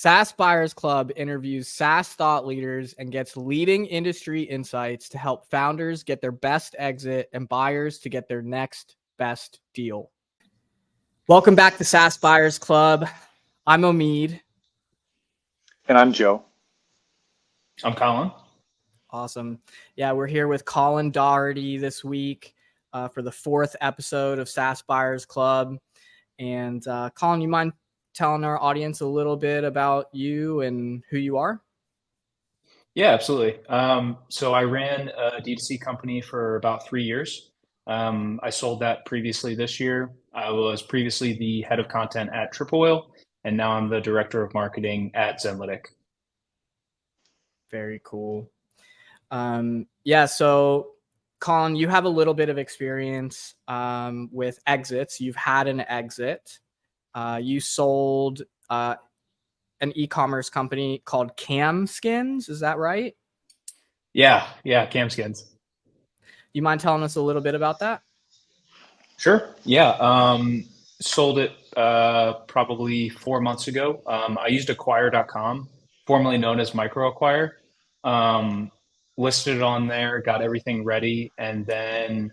SaaS Buyers Club interviews SaaS thought leaders and gets leading industry insights to help founders get their best exit and buyers to get their next best deal. Welcome back to SaaS Buyers Club. I'm Omeed. And I'm Joe. I'm Colin. Awesome. Yeah, we're here with Colin Dougherty this week for the 4th episode of SaaS Buyers Club. And Colin, you mind telling our audience a little bit about you and who you are? Yeah, absolutely. So I ran a D2C company for about 3 years. I sold that previously this year. I was previously the head of content at Triple Whale, and now I'm the director of marketing at Zenlytic. Very cool. Yeah, so Colin, you have a little bit of experience with exits. You've had an exit. You sold an e-commerce company called CAMSKNS. Is that right? Yeah, CAMSKNS. You mind telling us a little bit about that? Sure. Yeah. Sold it probably 4 months ago. I used acquire.com, formerly known as MicroAcquire. Listed it on there, got everything ready, and then,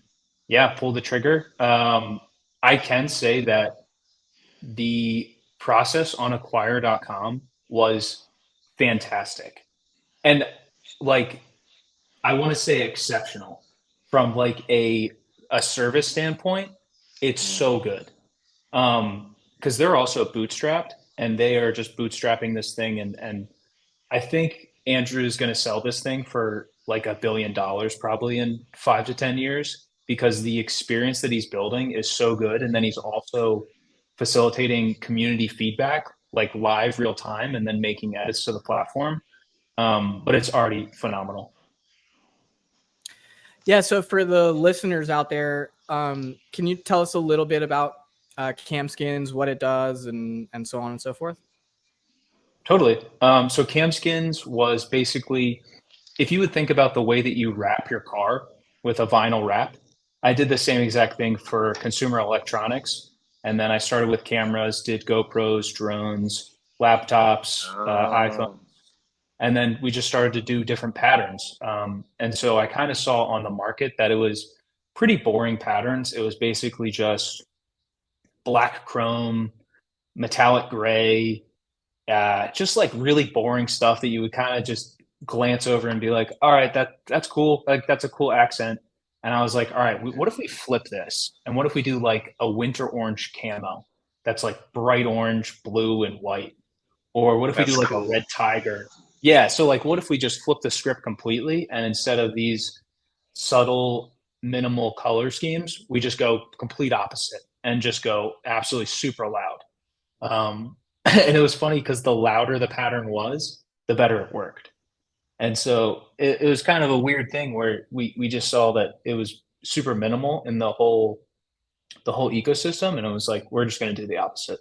pulled the trigger. I can say that the process on acquire.com was fantastic. And I want to say exceptional from a service standpoint. It's so good. Because they're also bootstrapped and they are just bootstrapping this thing. And I think Andrew is going to sell this thing for $1 billion probably in 5 to 10 years because the experience that he's building is so good. And then he's also facilitating community feedback, live real time, and then making edits to the platform. But it's already phenomenal. Yeah. So for the listeners out there, can you tell us a little bit about CAMSKNS, what it does, and so on and so forth? Totally. So CAMSKNS was basically, if you would think about the way that you wrap your car with a vinyl wrap, I did the same exact thing for consumer electronics. And then I started with cameras, did GoPros, drones, laptops, iPhones. And then we just started to do different patterns. And so I kind of saw on the market that it was pretty boring patterns. It was basically just black chrome, metallic gray, just really boring stuff that you would kind of just glance over and be like, all right, that's cool. That's a cool accent. And I was like, all right, what if we flip this? And what if we do a winter orange camo that's bright orange, blue, and white? Or what if we do a red tiger? Yeah. So what if we just flip the script completely, and instead of these subtle, minimal color schemes, we just go complete opposite and just go absolutely super loud. And it was funny because the louder the pattern was, the better it worked. And so it was kind of a weird thing where we just saw that it was super minimal in the whole ecosystem. And it was we're just going to do the opposite.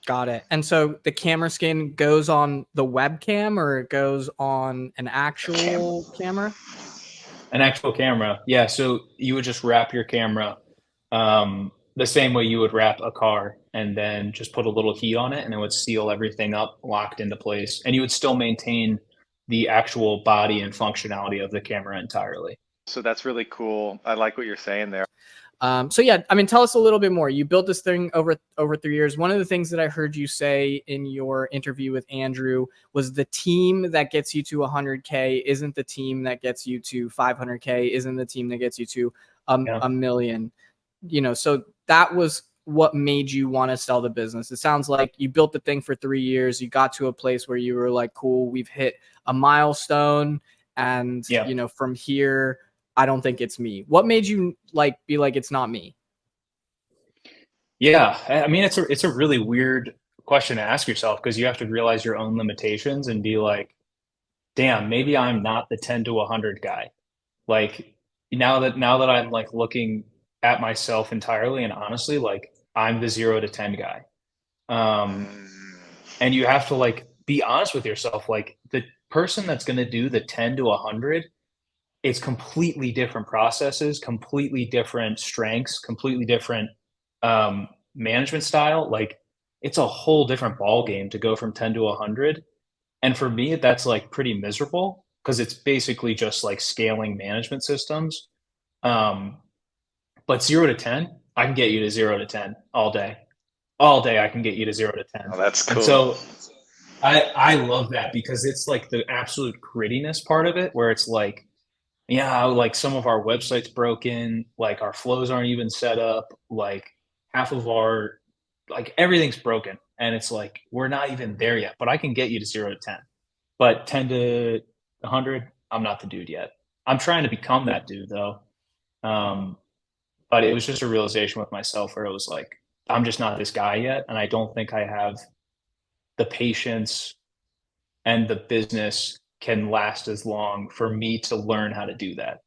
Got it. And so the camera skin goes on the webcam, or it goes on an actual camera? An actual camera. Yeah. So you would just wrap your camera the same way you would wrap a car, and then just put a little heat on it, and it would seal everything up, locked into place. And you would still maintain the actual body and functionality of the camera entirely. So that's really cool. I like what you're saying there. So yeah, I mean, tell us a little bit more. You built this thing over 3 years. One of the things that I heard you say in your interview with Andrew was the team that gets you to 100K isn't the team that gets you to 500K, isn't the team that gets you to a million. So that was what made you want to sell the business. It sounds like you built the thing for 3 years. You got to a place where you were like, cool, we've hit a milestone. And, from here, I don't think it's me. What made you be like, it's not me? Yeah. I mean, it's a really weird question to ask yourself, because you have to realize your own limitations and be like, damn, maybe I'm not the 10 to 100 guy. Now that I'm looking at myself entirely and honestly, I'm the 0 to 10 guy. And you have to be honest with yourself. The person that's going to do the 10 to 100, it's completely different processes, completely different strengths, completely different management style. it's a whole different ball game to go from 10 to 100. And for me, that's like pretty miserable because it's basically just like scaling management systems. Um, but 0 to 10, I can get you to 0 to 10 all day. All day, I can get you to 0 to 10. Oh, that's And cool. so I love that because it's like the absolute grittiness part of it where it's like, yeah, like some of our website's broken, like our flows aren't even set up, like half of our, like everything's broken. And it's like, we're not even there yet, but I can get you to 0 to 10. But 10 to 100, I'm not the dude yet. I'm trying to become that dude though. Um, but it was just a realization with myself where it was like, I'm just not this guy yet. And I don't think I have the patience and the business can last as long for me to learn how to do that.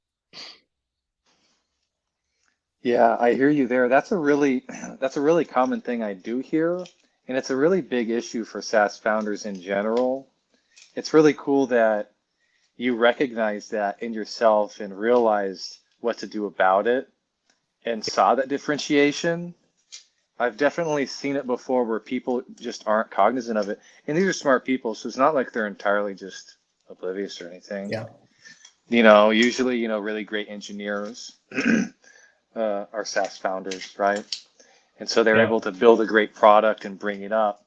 Yeah, I hear you there. That's a really common thing I do hear, and it's a really big issue for SaaS founders in general. It's really cool that you recognize that in yourself and realized what to do about it and saw that differentiation. I've definitely seen it before where people just aren't cognizant of it. And these are smart people, so it's not like they're entirely just oblivious or anything. Yeah. Usually, really great engineers are SaaS founders, right? And so they're Yeah. able to build a great product and bring it up.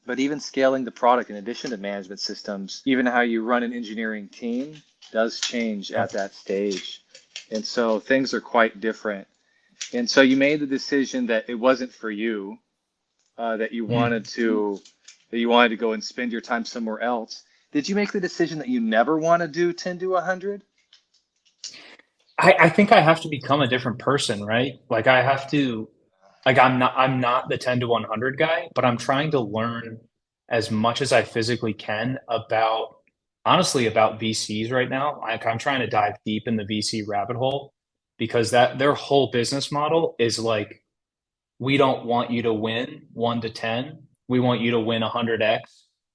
But even scaling the product in addition to management systems, even how you run an engineering team does change at that stage. And so things are quite different. And so you made the decision that it wasn't for you, that you Mhm. wanted to go and spend your time somewhere else. Did you make the decision that you never want to do 10 to 100? I think I have to become a different person, right? Like I have to, like I'm not the 10 to 100 guy, but I'm trying to learn as much as I physically can about honestly about VCs right now. Like I'm trying to dive deep in the VC rabbit hole because that their whole business model is like we don't want you to win 1 to 10. We want you to win 100x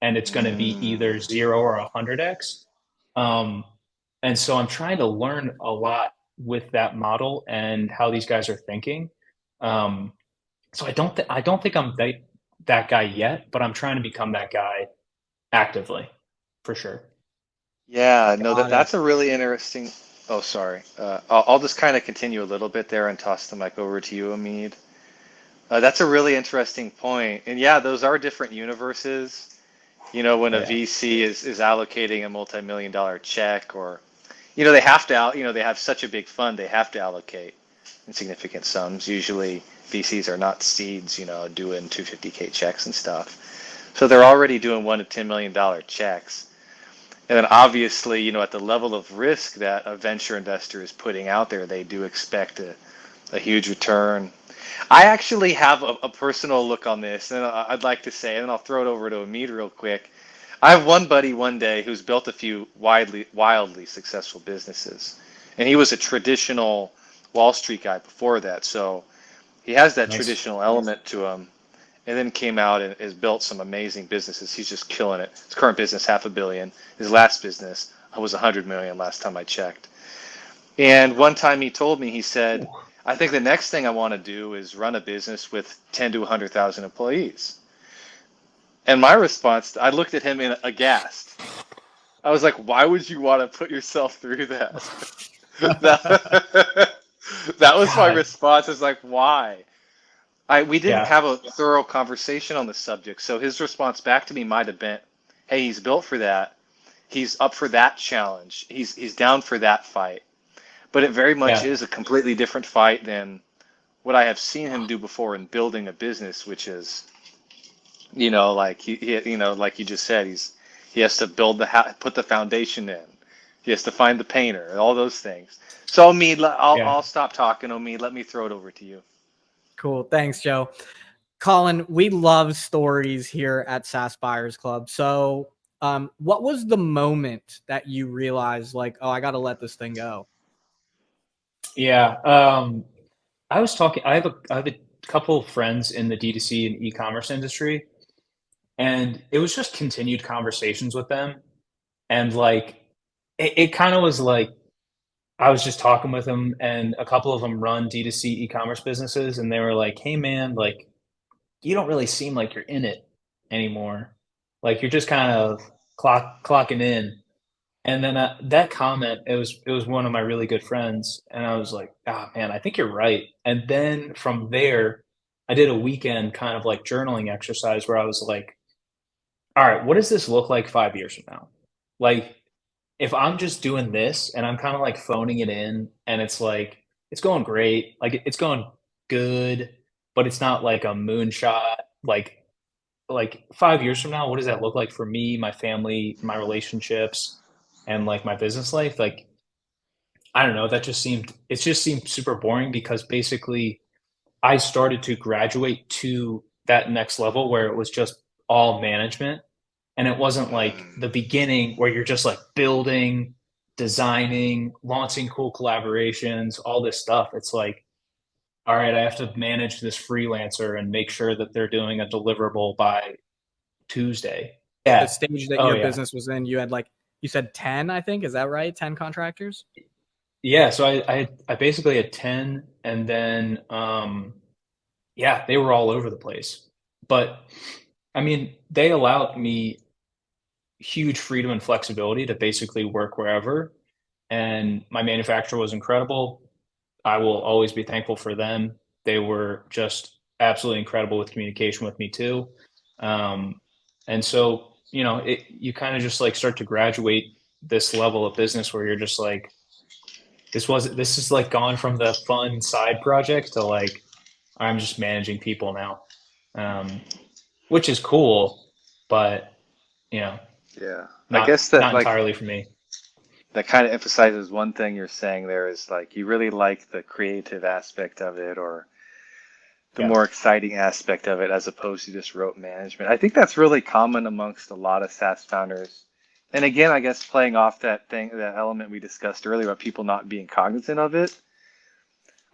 and it's going to be Mm, either 0 or 100x. Um, and so I'm trying to learn a lot with that model and how these guys are thinking. Um, so I don't think I'm that guy yet, but I'm trying to become that guy actively for sure. yeah, no, Got it. that's a really interesting. Oh, sorry. I'll just kind of continue a little bit there and toss the mic over to you, Omeed. That's a really interesting point. And yeah, those are different universes. When Oh a yeah. VC is allocating a multi-million dollar check, or they have to they have such a big fund, they have to allocate insignificant sums. Usually VCs are not seeds, doing 250K checks and stuff. So they're already doing 1 to $10 million checks. And then obviously, at the level of risk that a venture investor is putting out there, they do expect a huge return. I actually have a personal look on this, and I'd like to say, and then I'll throw it over to Amit real quick. I have one buddy one day who's built a few wildly successful businesses, and he was a traditional Wall Street guy before that, so he has that Nice. traditional element to him, and then came out and has built some amazing businesses. He's just killing it. His current business, 500 million. His last business was 100 million last time I checked. And one time he told me, he said, Ooh. I think the next thing I want to do is run a business with 10 to 100,000 employees. And my response, I looked at him in aghast. I was like, why would you want to put yourself through that? that, that was my God. response. I was like, why? We didn't Yeah. have a thorough conversation on the subject. So his response back to me might have been, hey, he's built for that. He's up for that challenge. He's down for that fight. But it very much Yeah. is a completely different fight than what I have seen him do before in building a business, which is, like like you just said, he has to build put the foundation in. He has to find the painter and all those things. So, Omeed, Yeah. I'll stop talking, Omeed. Let me throw it over to you. Cool. Thanks, Joe. Colin, we love stories here at SaaS Buyers Club. So, what was the moment that you realized, like, oh, I got to let this thing go? Yeah. I was talking, I have a couple of friends in the D2C and e-commerce industry, and it was just continued conversations with them. And like, it kind of was like, I was just talking with them and a couple of them run D2C e-commerce businesses. And they were like, hey man, like, you don't really seem like you're in it anymore. Like you're just kind of clocking in. And then that comment, it was one of my really good friends, and I was like, "Ah, man, I think you're right." And then from there, I did a weekend kind of like journaling exercise where I was like, "All right, what does this look like 5 years from now?" Like, if I'm just doing this and I'm kind of like phoning it in, and it's like it's going great, like it's going good, but it's not like a moonshot. Like 5 years from now, what does that look like for me, my family, my relationships, and like my business life? Like, I don't know. It just seemed super boring because basically I started to graduate to that next level where it was just all management. And it wasn't like the beginning where you're just like building, designing, launching cool collaborations, all this stuff. It's like, all right, I have to manage this freelancer and make sure that they're doing a deliverable by Tuesday. The Yeah. stage that Oh your yeah. business was in, you had like, you said 10, I think. Is that right? 10 contractors? Yeah. So I basically had 10, and then yeah, they were all over the place. But I mean, they allowed me huge freedom and flexibility to basically work wherever. And my manufacturer was incredible. I will always be thankful for them. They were just absolutely incredible with communication with me too. Um, and so, you kind of just like start to graduate this level of business where you're just like, this is like gone from the fun side project to like, I'm just managing people now, um, which is cool, but you know, Yeah. I not guess that not like entirely for me. that kind of emphasizes one thing you're saying there is like you really like the creative aspect of it or the Yeah. more exciting aspect of it as opposed to just rote management. I think that's really common amongst a lot of SaaS founders. And again, I guess playing off that thing, that element we discussed earlier about people not being cognizant of it,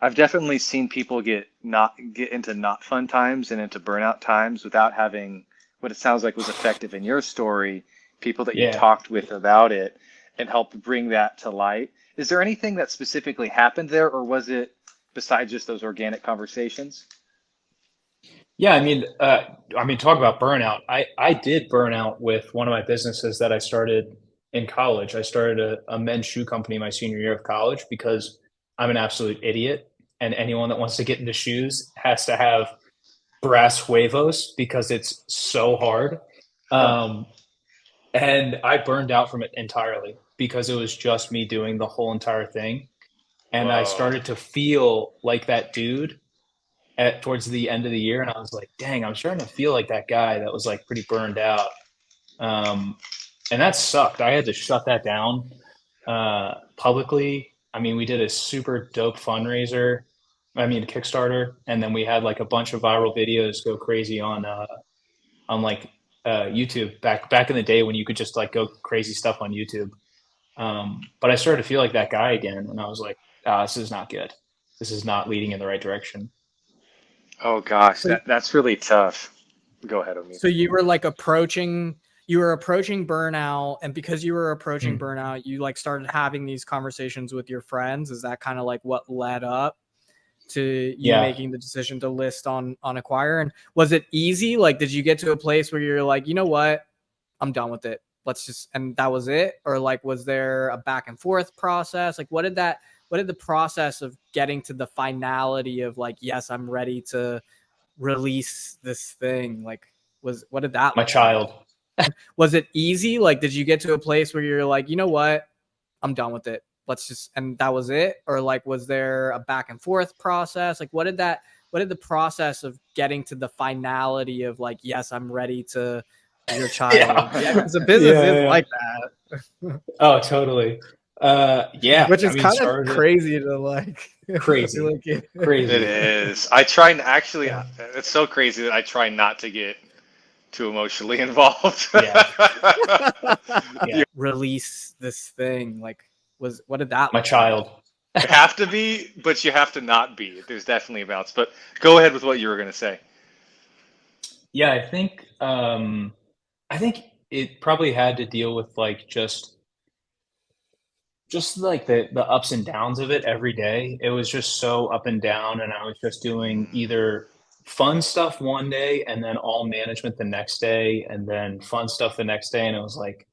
I've definitely seen people get into not fun times and into burnout times without having what it sounds like was effective in your story, people that you Yeah. talked with about it and helped bring that to light. Is there anything that specifically happened there, or was it besides just those organic conversations? Yeah, I mean, talk about burnout. I did burn out with one of my businesses that I started in college. I started a men's shoe company my senior year of college because I'm an absolute idiot, and anyone that wants to get into shoes has to have brass huevos because it's so hard. Huh. Um, and I burned out from it entirely because it was just me doing the whole entire thing, and I Whoa. started to feel like that dude towards the end of the year, and I was like, dang, I'm starting to feel like that guy that was like pretty burned out. Um, and that sucked. I had to shut that down publicly. I mean, we did a super dope fundraiser. I mean, Kickstarter, and then we had like a bunch of viral videos go crazy on like YouTube back in the day when you could just like go crazy stuff on YouTube. But I started to feel like that guy again, and I was like, this is not good. This is not leading in the right direction. Oh gosh, So, that's really tough. Go ahead, Omeed. so you were like you were approaching burnout, and because you were approaching Hmm. burnout, you like started having these conversations with your friends. Is that kind of like what led up to you Yeah. making the decision to list on Acquire? And was it easy? Like, did you get to a place where you're like, you know what, I'm done with it, let's just, and that was it? Or like, was there a back and forth process? Like, what did the process of getting to the finality of like, yes, I'm ready to release this thing, like, what did that My look like? child. Was it easy? Like, did you get to a place where you're like, you know what, I'm done with it, let's just, and that was it? Or like, was there a back and forth process? Like, what did the process of getting to the finality of like, yes, I'm ready to, your child? Yeah, Yeah. because a Yeah, business is yeah, like yeah. that. Oh, totally. Yeah, Which I is mean, kind of started it crazy to like, crazy, like It crazy. is. I try and actually, Yeah, it's so crazy that I try not to get too emotionally involved. yeah, yeah. release this thing, like, what did that My look like? child. You have to be, but you have to not be. There's definitely a balance. But go ahead with what you were going to say. Yeah, I think it probably had to deal with like just like the ups and downs of it every day. It was just so up and down, and I was just doing either fun stuff one day and then all management the next day and then fun stuff the next day. And it was like,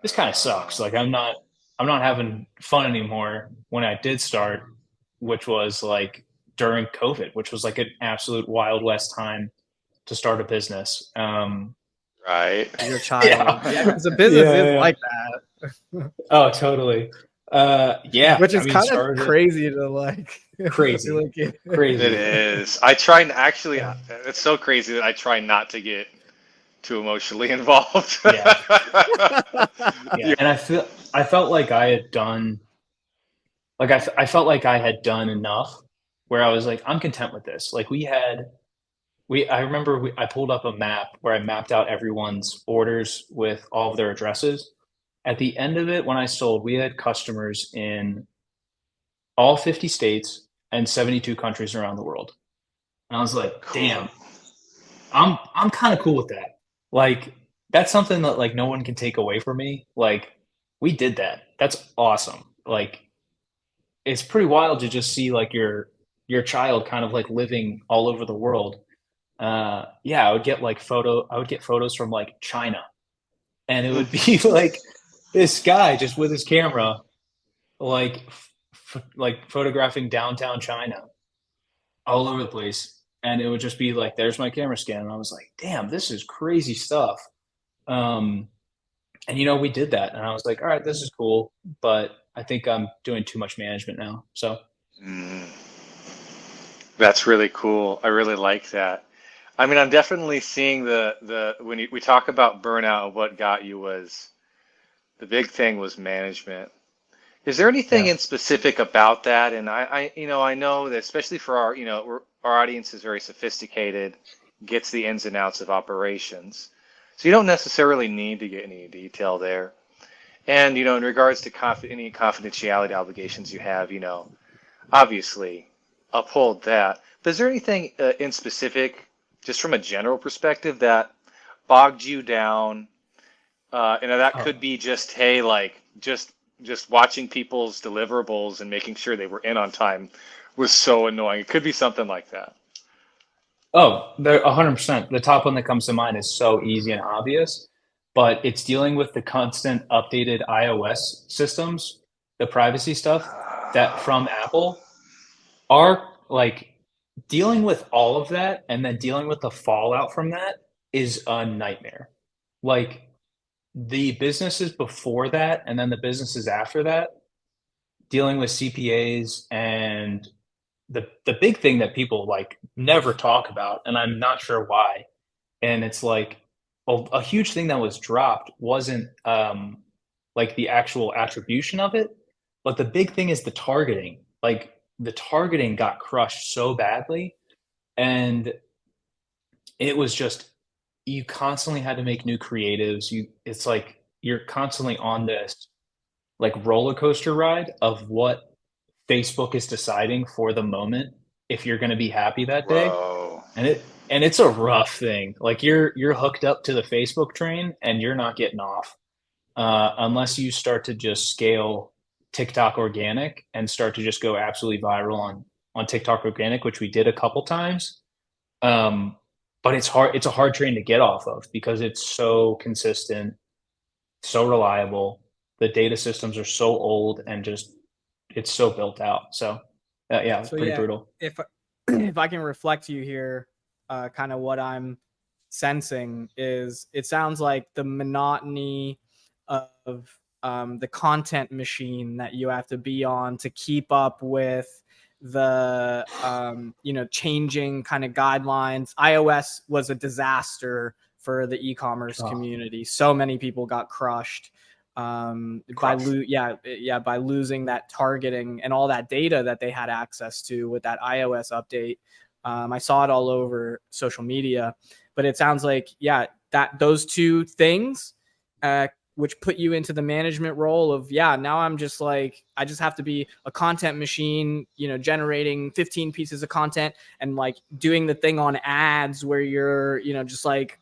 this kind of sucks. Like I'm not having fun anymore when I did start, which was like during COVID, which was like an absolute Wild West time to start a business. Right. Your child. Yeah, Yeah. because a business is like that. Oh, totally. Yeah. Which I is mean, kind of started it crazy to like. crazy, like It crazy. is. I try and actually, it's so crazy that I try not to get too emotionally involved. Yeah. You- Yeah. And I felt like I had done, like, I felt like I had done enough where I was like, I'm content with this. Like I remember I pulled up a map where I mapped out everyone's orders with all of their addresses. At the end of it, when I sold, we had customers in all 50 states and 72 countries around the world. And I was like, Cool. damn, I'm kind of cool with that. Like that's something that like no one can take away from me. Like we did that. That's awesome. Like it's pretty wild to just see like your child kind of like living all over the world. Yeah, I would get photos from like China and it would be like this guy just with his camera like like photographing downtown China all over the place, and it would just be like, "There's my camera scan," and I was like, "Damn, this is crazy stuff." Um, and we did that, and I was like, "All right, this is cool," but I think I'm doing too much management now. So Mm, that's really cool. I really like that. I mean, I'm definitely seeing the when we talk about burnout, what got you was the big thing was management. Is there anything yeah, in specific about that? And I know that especially for our audience is very sophisticated, gets the ins and outs of operations. So you don't necessarily need to get any detail there. And, in regards to any confidentiality obligations you have, obviously uphold that. But is there anything in specific, just from a general perspective, that bogged you down? That oh, could be just, hey, like just watching people's deliverables and making sure they were in on time was so annoying. It could be something like that. they're 100%. The top one that comes to mind is so easy and obvious, but it's dealing with the constant updated iOS systems, the privacy stuff that from Apple are like dealing with all of that and then dealing with the fallout from that is a nightmare. Like the businesses before that and then the businesses after that, dealing with CPAs and the big thing that people like never talk about, and I'm not sure why. And it's like a huge thing that was dropped wasn't like the actual attribution of it, but the big thing is the targeting. Like the targeting got crushed so badly, and it was just you constantly had to make new creatives. It's like you're constantly on this like roller coaster ride of what Facebook is deciding for the moment if you're going to be happy that day. Whoa. And it's a rough thing. Like you're hooked up to the Facebook train and you're not getting off unless you start to just scale TikTok organic and start to just go absolutely viral on TikTok organic, which we did a couple times. Um, but it's hard. It's a hard train to get off of because it's so consistent, so reliable. The data systems are so old and just it's so built out. So yeah, it's So pretty yeah, brutal. if if I can reflect to you here, kind of what I'm sensing is it sounds like the monotony of the content machine that you have to be on to keep up with the changing kind of guidelines. iOS was a disaster for the e-commerce Oh, community. So many people got crushed crushed. by losing that targeting and all that data that they had access to with that iOS update. I saw it all over social media, but it sounds like that those two things which put you into the management role of now I'm just like I just have to be a content machine, generating 15 pieces of content and like doing the thing on ads where you're just like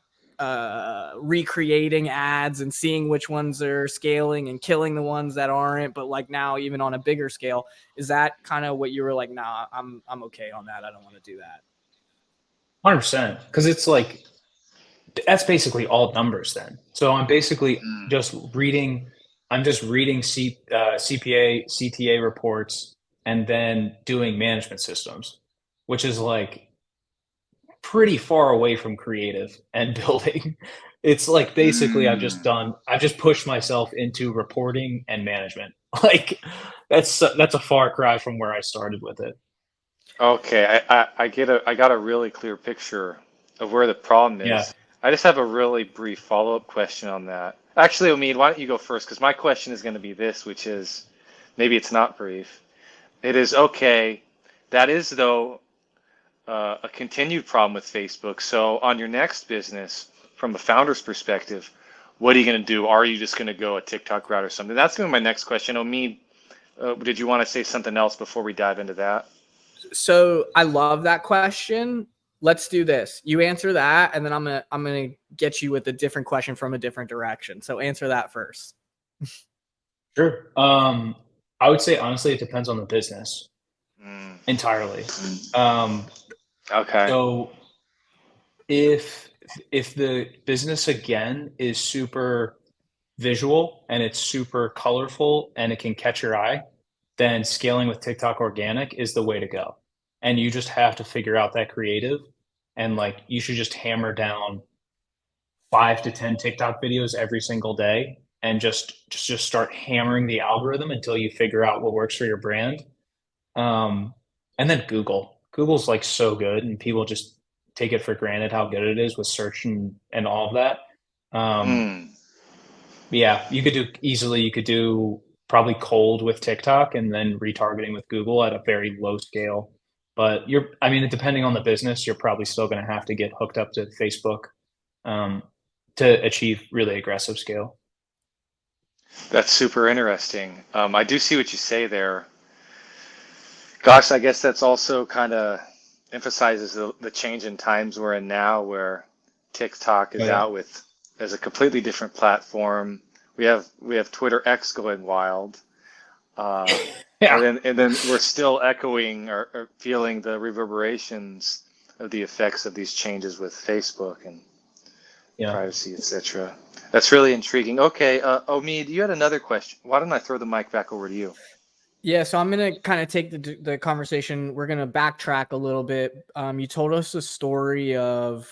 recreating ads and seeing which ones are scaling and killing the ones that aren't, but like now even on a bigger scale. Is that kind of what you were like, nah, I'm okay on that, I don't want to do that? 100%. Because it's like, that's basically all numbers then. So I'm basically just reading, CPA, CTA reports, and then doing management systems, which is like pretty far away from creative and building. It's like basically I've just pushed myself into reporting and management. Like that's a far cry from where I started with it. Okay, I got a really clear picture of where the problem Yeah. is. I just have a really brief follow-up question on that. Actually, Omid, why don't you go first? Because my question is going to be this, which is maybe it's not brief. It is okay. That is though a continued problem with Facebook. So on your next business, from a founder's perspective, what are you going to do? Are you just going to go a TikTok route or something? That's going to be my next question. Omid, did you want to say something else before we dive into that? So I love that question. Let's do this. You answer that, and then I'm gonna get you with a different question from a different direction. So answer that first. Sure. I would say honestly, it depends on the business entirely. Okay. So if the business again is super visual and it's super colorful and it can catch your eye, then scaling with TikTok organic is the way to go. And you just have to figure out that creative, and like you should just hammer down 5 to 10 TikTok videos every single day and just start hammering the algorithm until you figure out what works for your brand. And then Google's like so good, and people just take it for granted how good it is with search and all of that. Hmm. Yeah, you could do probably cold with TikTok and then retargeting with Google at a very low scale. But I mean, depending on the business, you're probably still going to have to get hooked up to Facebook um, to achieve really aggressive scale. That's super interesting. I do see what you say there. Gosh, I guess that's also kind of emphasizes the change in times we're in now, where TikTok Oh is yeah. out with as a completely different platform. We have Twitter X going wild, uh, Yeah. and then we're still echoing or feeling the reverberations of the effects of these changes with Facebook and Yeah. privacy, etc. That's really intriguing. Okay, Omid, you had another question. Why don't I throw the mic back over to you? Yeah, so I'm gonna kind of take the conversation. We're gonna backtrack a little bit. You told us a story of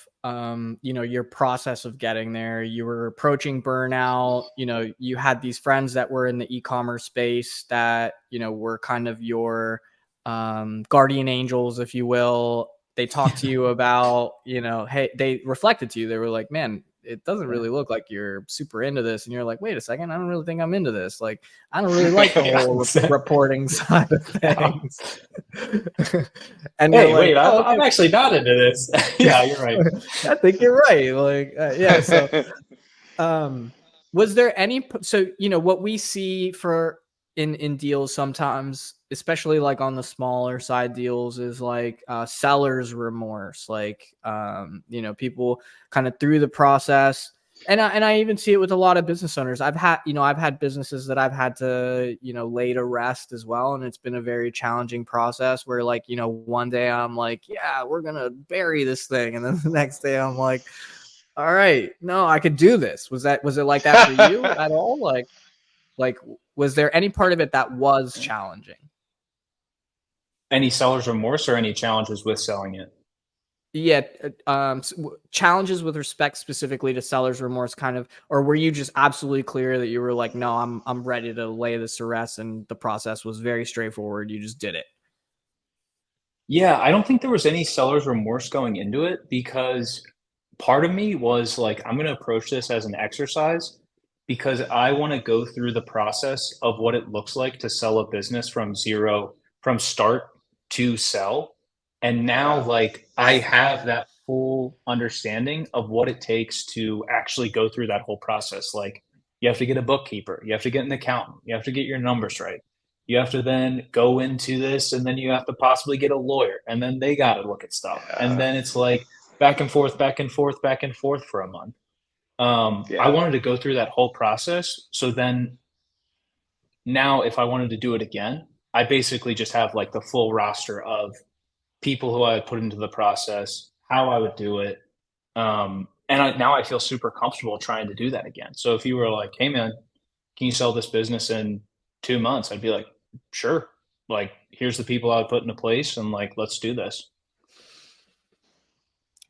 your process of getting there. You were approaching burnout. You had these friends that were in the e-commerce space that were kind of your guardian angels, if you will. They talked to you about hey, they reflected to you. They were like, man, it doesn't Yeah. really look like you're super into this. And you're like, wait a second, I don't really think I'm into this. Like, I don't really like the whole reporting side of things. And you're Hey, like, wait, oh, I'm okay. actually not into this. Yeah, you're right. I think you're right. Like, yeah. So, was there any, so, what we see for in deals sometimes, especially like on the smaller side deals, is like seller's remorse. Like, people kind of through the process. And I even see it with a lot of business owners. I've had businesses that I've had to, lay to rest as well. And it's been a very challenging process where like, one day I'm like, yeah, we're going to bury this thing. And then the next day I'm like, all right, no, I could do this. Was it like that for you at all? Like, was there any part of it that was challenging? Any seller's remorse or any challenges with selling it? Yeah, challenges with respect specifically to seller's remorse, kind of, or were you just absolutely clear that you were like, no, I'm ready to lay this to rest, and the process was very straightforward. You just did it. Yeah, I don't think there was any seller's remorse going into it because part of me was like, I'm going to approach this as an exercise because I want to go through the process of what it looks like to sell a business from start to sell. And now, Yeah. like, I have that full understanding of what it takes to actually go through that whole process. Like, you have to get a bookkeeper, you have to get an accountant, you have to get your numbers right. You have to then go into this, and then you have to possibly get a lawyer, and then they got to look at stuff. And Yeah. then it's like back and forth, back and forth, back and forth for a month. I Yeah. wanted to go through that whole process. So then now, if I wanted to do it again, I basically just have like the full roster of people who I put into the process. how I would do it. And now I feel super comfortable trying to do that again. So if you were like, hey man, can you sell this business in 2 months? I'd be like, sure. Like, here's the people I would put into place and like, let's do this.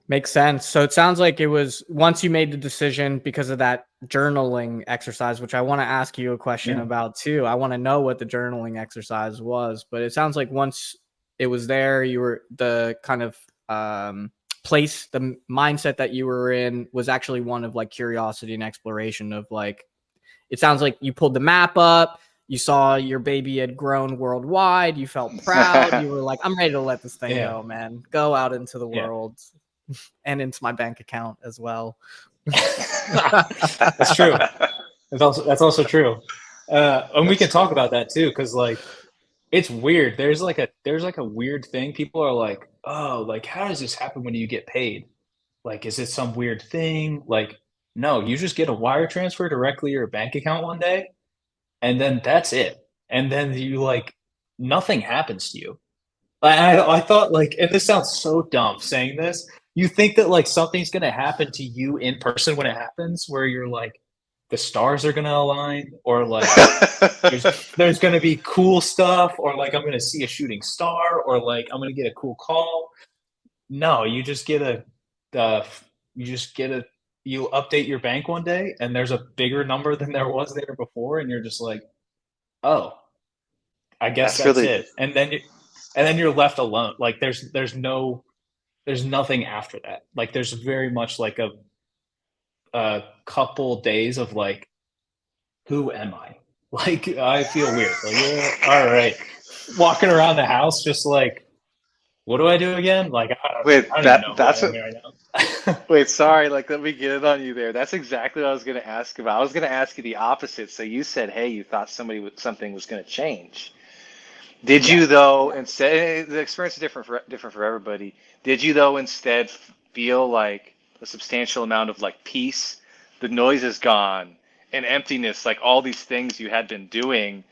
Makes sense. So it sounds like it was once you made the decision because of that journaling exercise, which I want to ask you a question about too. I want to know what the journaling exercise was, but it sounds like once it was there, you were the kind of place, the mindset that you were in was actually one of like curiosity and exploration of like, it sounds like you pulled the map up, you saw your baby had grown worldwide, you felt proud, you were like, I'm ready to let this thing go, man. Go out into the world. And into my bank account as well. That's true. That's also true. And we can talk about that too, because like it's weird. There's like a weird thing. People are like, oh, like how does this happen when you get paid? Like, is it some weird thing? Like, no, you just get a wire transfer directly to your bank account one day, and then that's it. And then you like nothing happens to you. I thought like, and this sounds so dumb saying this. You think that like something's gonna happen to you in person when it happens, where you're like, the stars are gonna align, or like there's gonna be cool stuff, or like I'm gonna see a shooting star, or like I'm gonna get a cool call. No, you just get you update your bank one day, and there's a bigger number than there was there before, and you're just like, oh, I guess that's really it. And then you're left alone. Like there's nothing after that. Like there's very much like a couple days of like, who am I? Like I feel weird. Like, all right, walking around the house just like, what do I do again? Like Wait, I don't even know that's who I am what. right now. Wait, sorry. Like, let me get it on you there. That's exactly what I was going to ask about. I was going to ask you the opposite. So you said, hey, you thought something was going to change. Did Yeah. you though instead? The experience is different for everybody. Did you though instead feel like a substantial amount of like peace? The noise is gone and emptiness. Like all these things you had been doing,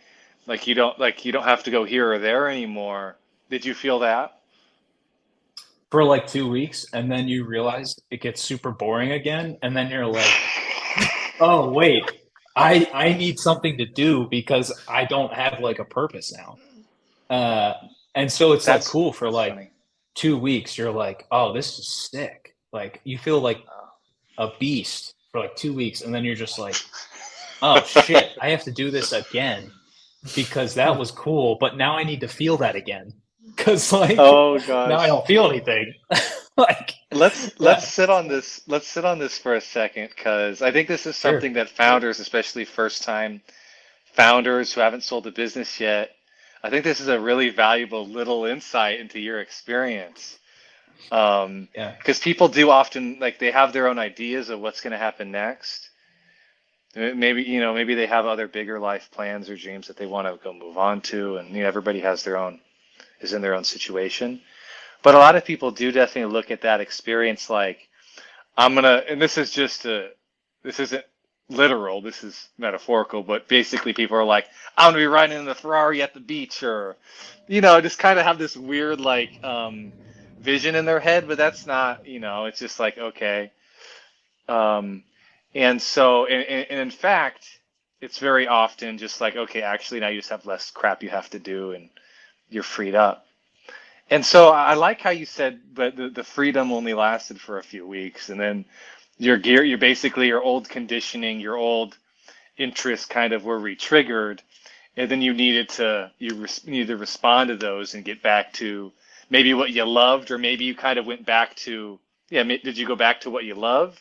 like you don't have to go here or there anymore. Did you feel that? For like 2 weeks, and then you realize it gets super boring again, and then you're like, oh wait, I need something to do because I don't have like a purpose now. Uh, and so it's like cool for That's like funny. 2 weeks. You're like, oh, this is sick. Like you feel like Oh. a beast for like 2 weeks, and then you're just like, oh shit, I have to do this again because that was cool, but now I need to feel that again because like Oh now I gosh. don't feel anything. Like Let's yeah, sit on this. Let's sit on this for a second, because I think this is sure. something that founders, especially first time founders who haven't sold a business yet, I think this is a really valuable little insight into your experience. Yeah. Because people do often like they have their own ideas of what's going to happen next. Maybe, maybe they have other bigger life plans or dreams that they want to go move on to, and everybody has their own, is in their own situation. But a lot of people do definitely look at that experience like, and this isn't literal, this is metaphorical, but basically people are like, I'm gonna be riding in the Ferrari at the beach, or, just kind of have this weird like vision in their head, but that's not, it's just like, okay. Um, and in fact, it's very often just like, okay, actually now you just have less crap you have to do and you're freed up. And so I like how you said, but the freedom only lasted for a few weeks, and then you're basically your old conditioning, your old interests kind of were re-triggered, and then you needed to respond to those and get back to maybe what you loved, or maybe you kind of went back to, yeah, did you go back to what you love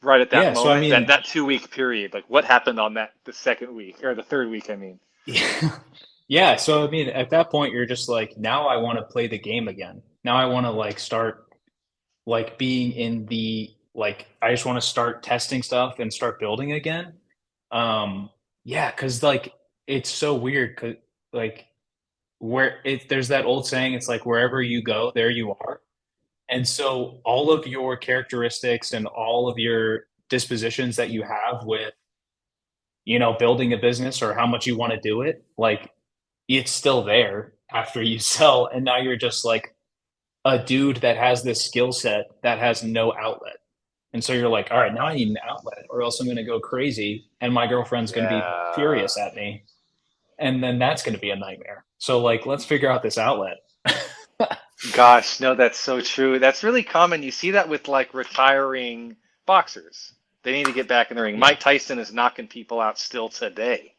right at that Yeah. So I moment, that mean, that 2 week period? Like what happened on the second week or the third week, I mean. yeah. Yeah. So I mean, at that point, you're just like, now I want to play the game again. Now I want to like start like being in the like I just want to start testing stuff and start building again. Yeah, because like it's so weird because like there's that old saying, it's like wherever you go, there you are. And so all of your characteristics and all of your dispositions that you have with, building a business or how much you want to do it, like it's still there after you sell. And now you're just like, a dude that has this skill set that has no outlet. And so you're like, all right, now I need an outlet or else I'm going to go crazy and my girlfriend's going to be Yeah. furious at me. And then that's going to be a nightmare. So like, let's figure out this outlet. Gosh, no, that's so true. That's really common. You see that with like retiring boxers. They need to get back in the ring. Yeah. Mike Tyson is knocking people out still today.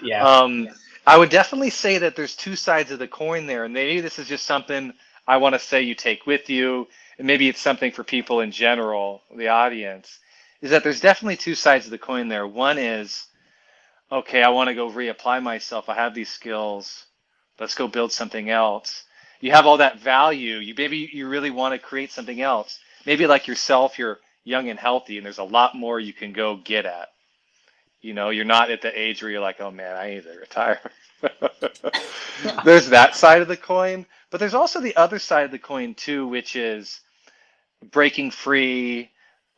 Yeah. Um, I would definitely say that there's two sides of the coin there, and maybe this is just something I want to say you take with you, and maybe it's something for people in general, the audience, is that there's definitely two sides of the coin there. One is, okay, I want to go reapply myself. I have these skills. Let's go build something else. You have all that value. Maybe you really want to create something else. Maybe like yourself, you're young and healthy, and there's a lot more you can go get at. You're not at the age where you're like, oh man, I need to retire. There's that side of the coin, but there's also the other side of the coin too, which is breaking free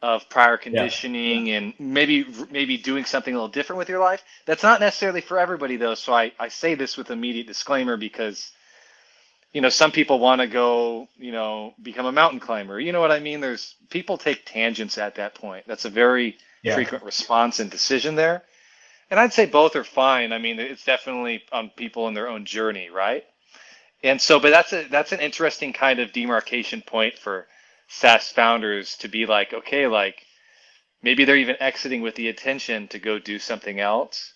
of prior Yeah. conditioning and maybe doing something a little different with your life. That's not necessarily for everybody though. So I say this with immediate disclaimer because some people want to go, become a mountain climber. You know what I mean? There's people take tangents at that point. That's a very Yeah. frequent response and decision there. And I'd say both are fine. I mean, it's definitely on people in their own journey, right? And so, but that's an interesting kind of demarcation point for SaaS founders to be like, okay, like maybe they're even exiting with the intention to go do something else,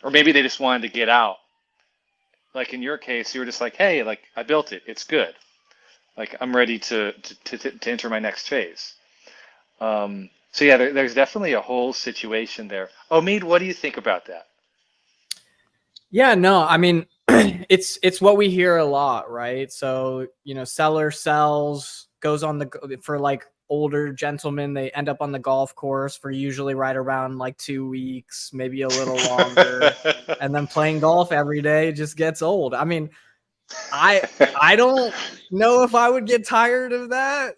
or maybe they just wanted to get out. Like in your case, you were just like, hey, like I built it, it's good. Like I'm ready to enter my next phase. So yeah, there's definitely a whole situation there. Omeed, what do you think about that? Yeah, no, I mean, it's what we hear a lot, right? So, seller sells, goes on for like older gentlemen, they end up on the golf course for usually right around like 2 weeks, maybe a little longer. And then playing golf every day just gets old. I mean, I don't know if I would get tired of that,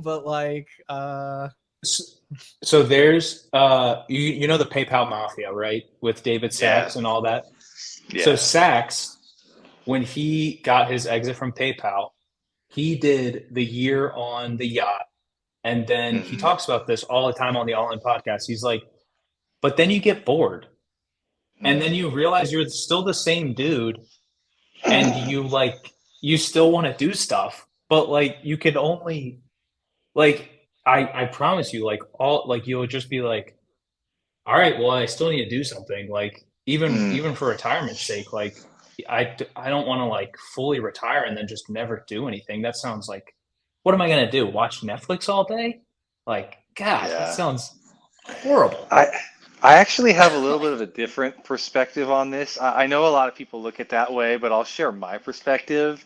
but like So there's you know the PayPal mafia, right? With David Yeah, Sachs and all that. So yeah. Sachs, when he got his exit from PayPal, he did the year on the yacht. And then he Hmm. talks about this all the time on the All In podcast. He's like, but then you get bored. And then you realize you're still the same dude and you still want to do stuff, but like you can only like I promise you, like all like you'll just be like, all right, well, I still need to do something. Like Mm. even for retirement's sake, like I don't want to like fully retire and then just never do anything. That sounds like, what am I gonna do? Watch Netflix all day? Like, God, that Yeah. sounds horrible. I I actually have a little bit of a different perspective on this. I know a lot of people look at that way, but I'll share my perspective.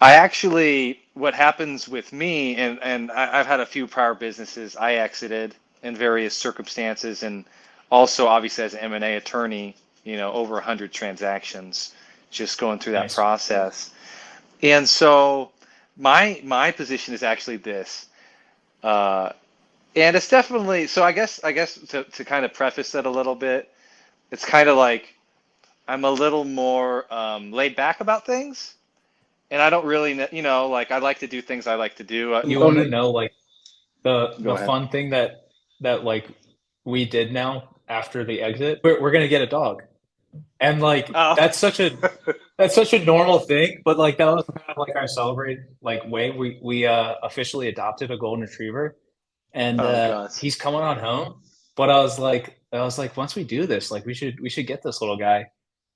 I actually, what happens with me, and I've had a few prior businesses I exited in various circumstances, and also obviously as an M&A attorney, over 100 transactions, just going through that Nice. process. And so my position is actually this. Uh, And it's definitely so. I guess to kind of preface that a little bit, it's kind of like I'm a little more laid back about things, and I don't really, like I like to do things I like to do. You want to know like Go the ahead. fun thing that like we did now after the exit? We're gonna get a dog. And like Oh, that's such a normal thing, but like that was kind of like our celebrate like way we officially adopted a golden retriever, and oh gosh. he's coming on home. But I was like once we do this, like we should get this little guy.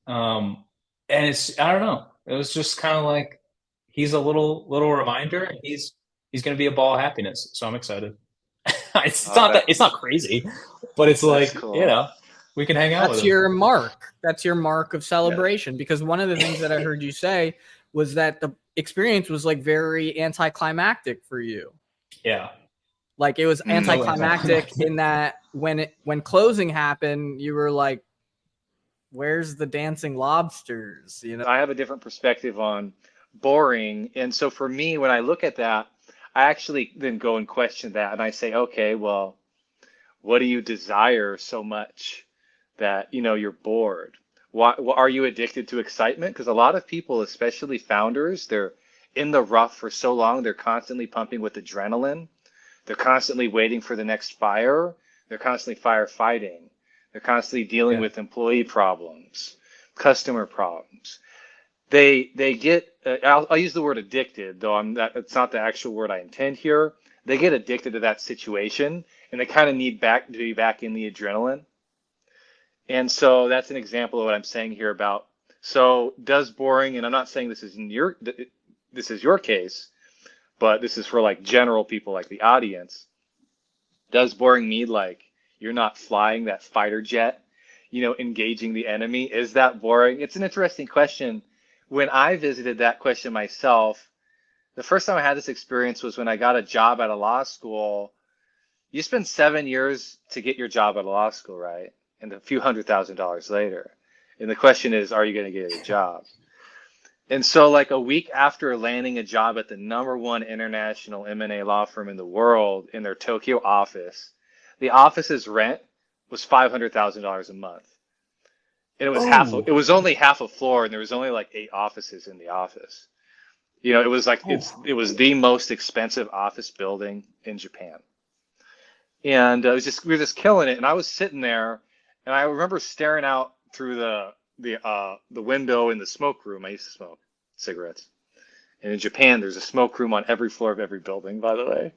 And it's I don't know, it was just kind of like he's a little reminder, and he's gonna be a ball of happiness. So I'm excited. It's Oh, not that it's not crazy, but it's that's like cool. we can hang out with that's him. your mark. That's your mark of Yeah. celebration. Because one of the things that I heard you say was that the experience was like very anticlimactic for you. Yeah. Like it was So anticlimactic anticlimactic. in that when closing happened, you were like, "Where's the dancing lobsters?" I have a different perspective on boring, and so for me, when I look at that, I actually then go and question that, and I say, okay, well, what do you desire so much that you're bored? Why are you addicted to excitement? Because a lot of people, especially founders, they're in the rough for so long. They're constantly pumping with adrenaline. They're constantly waiting for the next fire. They're constantly firefighting. They're constantly dealing with employee problems, customer problems. They get, I'll use the word addicted, though it's not the actual word I intend here. They get addicted to that situation, and they kind of need to be back in the adrenaline. And so that's an example of what I'm saying here about, so does boring, and I'm not saying this is your case, but this is for like general people like the audience. Does boring mean like you're not flying that fighter jet, engaging the enemy? Is that boring? It's an interesting question. When I visited that question myself, the first time I had this experience was when I got a job at a law school. You spend 7 years to get your job at a law school, right? And a few $100,000 later. And the question is, are you going to get a job? And so like a week after landing a job at the #1 international M&A law firm in the world in their Tokyo office, the office's rent was $500,000 a month. And it was only half a floor, and there was only like 8 offices in the office. It was like, it was the most expensive office building in Japan. And we were just killing it. And I was sitting there, and I remember staring out through the window in the smoke room. I used to smoke cigarettes. And in Japan, there's a smoke room on every floor of every building, by the way.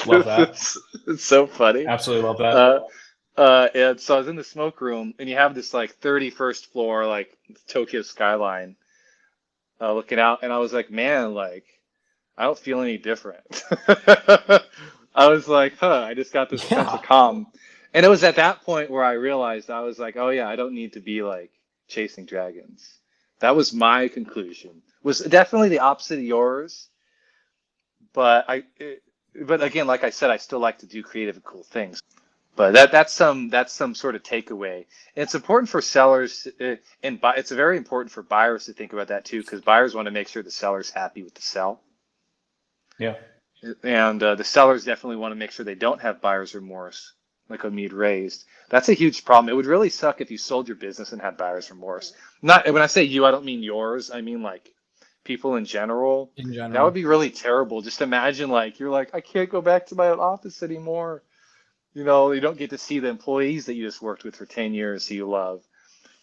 Love that. It's so funny. Absolutely love that. And so I was in the smoke room, and you have this like 31st floor, like Tokyo skyline, looking out. And I was like, man, like, I don't feel any different. I was like, I just got this sense of calm. And it was at that point where I realized, I was like, oh yeah, I don't need to be like chasing dragons. That was my conclusion. Was definitely the opposite of yours. But again, like I said, I still like to do creative and cool things. But that's some sort of takeaway. And it's important for sellers, and it's very important for buyers to think about that too, because buyers want to make sure the seller's happy with the sell. Yeah. And the sellers definitely want to make sure they don't have buyer's remorse, like Omeed raised. That's a huge problem. It would really suck if you sold your business and had buyer's remorse. Not when I say you, I don't mean yours. I mean like people in general. That would be really terrible. Just imagine like you're like, I can't go back to my office anymore. You don't get to see the employees that you just worked with for 10 years who you love.